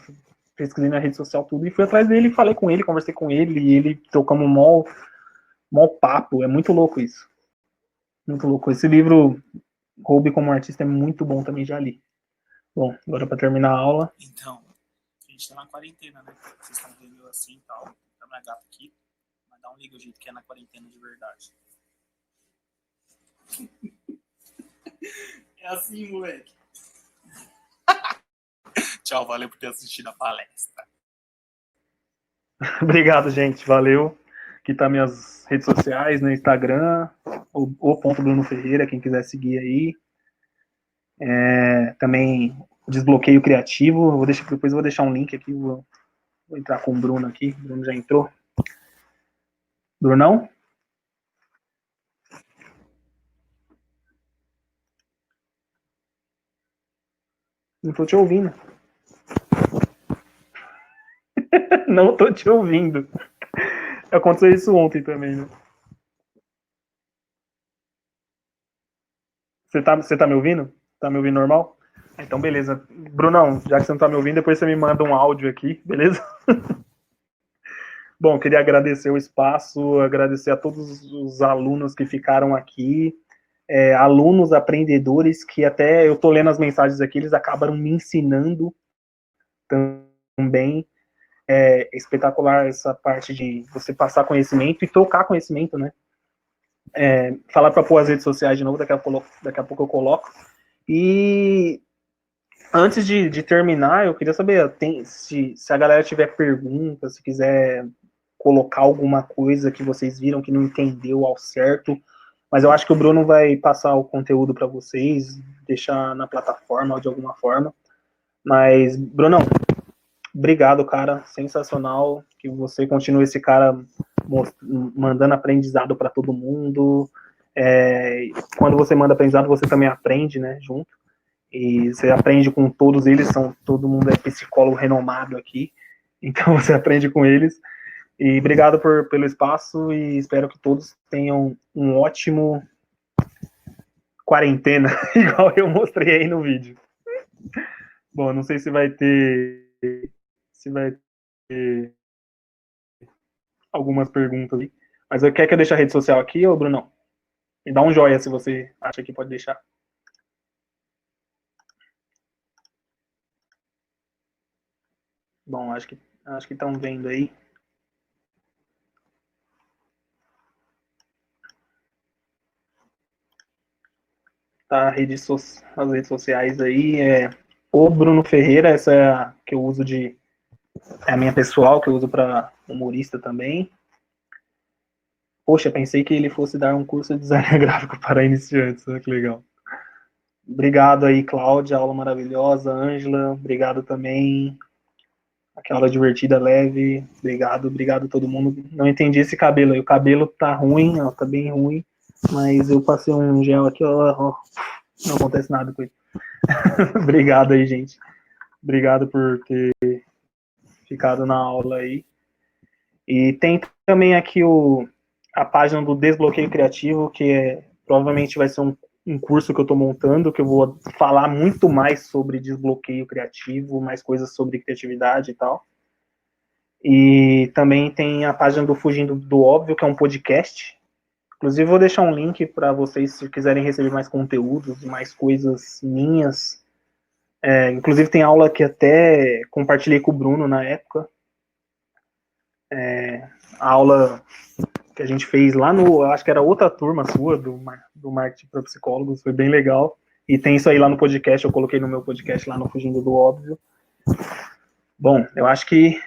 pesquisei na rede social tudo, e fui atrás dele, falei com ele, conversei com ele, e ele trocamos mó papo. É muito louco isso. Muito louco. Esse livro, Roube como Artista, é muito bom também, já li. Bom, agora para terminar a aula. Então, a gente tá na quarentena, né? Vocês estão vendo assim e tal. Tá minha gata aqui. Mas dá um liga o jeito que é na quarentena de verdade. É assim, moleque. Tchau, valeu por ter assistido a palestra. Obrigado, gente. Valeu. Aqui tá minhas redes sociais, no Instagram, o ponto Bruno Ferreira, quem quiser seguir aí. Também Desbloqueio Criativo. Depois eu vou deixar um link aqui. Vou entrar com o Bruno aqui. O Bruno já entrou. Brunão? Não tô te ouvindo. Não tô te ouvindo. Aconteceu isso ontem também, né? Você tá me ouvindo? Tá me ouvindo normal? Então, beleza. Brunão, já que você não tá me ouvindo, depois você me manda um áudio aqui, beleza? Bom, queria agradecer o espaço, agradecer a todos os alunos que ficaram aqui, alunos aprendedores que até eu tô lendo as mensagens aqui, eles acabaram me ensinando também. É espetacular essa parte de você passar conhecimento e trocar conhecimento, né? Falar para pôr as redes sociais de novo, daqui a pouco eu coloco. E antes de terminar, eu queria saber se a galera tiver perguntas, se quiser colocar alguma coisa que vocês viram que não entendeu ao certo, mas eu acho que o Bruno vai passar o conteúdo para vocês, deixar na plataforma ou de alguma forma. Mas, Brunão, obrigado, cara, sensacional, que você continue esse cara mandando aprendizado para todo mundo. Quando você manda aprendizado, você também aprende, né, junto. E você aprende com todos eles, todo mundo é psicólogo renomado aqui, então você aprende com eles. E obrigado pelo espaço e espero que todos tenham um ótimo quarentena, igual eu mostrei aí no vídeo. Bom, não sei se vai ter algumas perguntas aí, mas quer que eu deixe a rede social aqui, ou Bruno? Me dá um joinha se você acha que pode deixar. Bom, acho que estão vendo aí. Tá, as redes sociais aí o Bruno Ferreira, essa é a que eu uso é a minha pessoal, que eu uso para humorista também. Poxa, pensei que ele fosse dar um curso de design gráfico para iniciantes, que legal. Obrigado aí, Cláudia, aula maravilhosa. Ângela, obrigado também. Aquela aula divertida, leve. Obrigado a todo mundo. Não entendi esse cabelo aí. O cabelo tá ruim, ó, tá bem ruim. Mas eu passei um gel aqui, ó. Não acontece nada com ele. Obrigado aí, gente. Obrigado por ter ficado na aula aí. E tem também aqui a página do Desbloqueio Criativo, que provavelmente vai ser um curso que eu estou montando, que eu vou falar muito mais sobre desbloqueio criativo, mais coisas sobre criatividade e tal. E também tem a página do Fugindo do Óbvio, que é um podcast. Inclusive, vou deixar um link para vocês, se quiserem receber mais conteúdos, mais coisas minhas. Inclusive, tem aula que até compartilhei com o Bruno na época. A aula que a gente fez lá acho que era outra turma sua, do Marketing para Psicólogos, foi bem legal. E tem isso aí lá no podcast, eu coloquei no meu podcast lá no Fugindo do Óbvio. Bom, eu acho que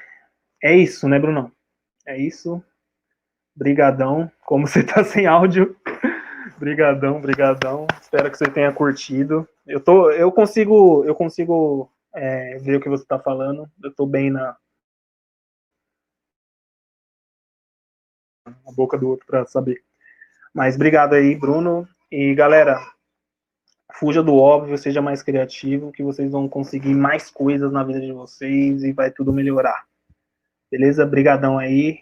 é isso, né, Bruno? É isso. Brigadão. Como você tá sem áudio, brigadão. Espero que você tenha curtido. Eu consigo ver o que você está falando. Eu estou bem na boca do outro para saber. Mas obrigado aí, Bruno. E galera, fuja do óbvio, seja mais criativo, que vocês vão conseguir mais coisas na vida de vocês e vai tudo melhorar. Beleza? Brigadão aí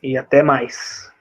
e até mais.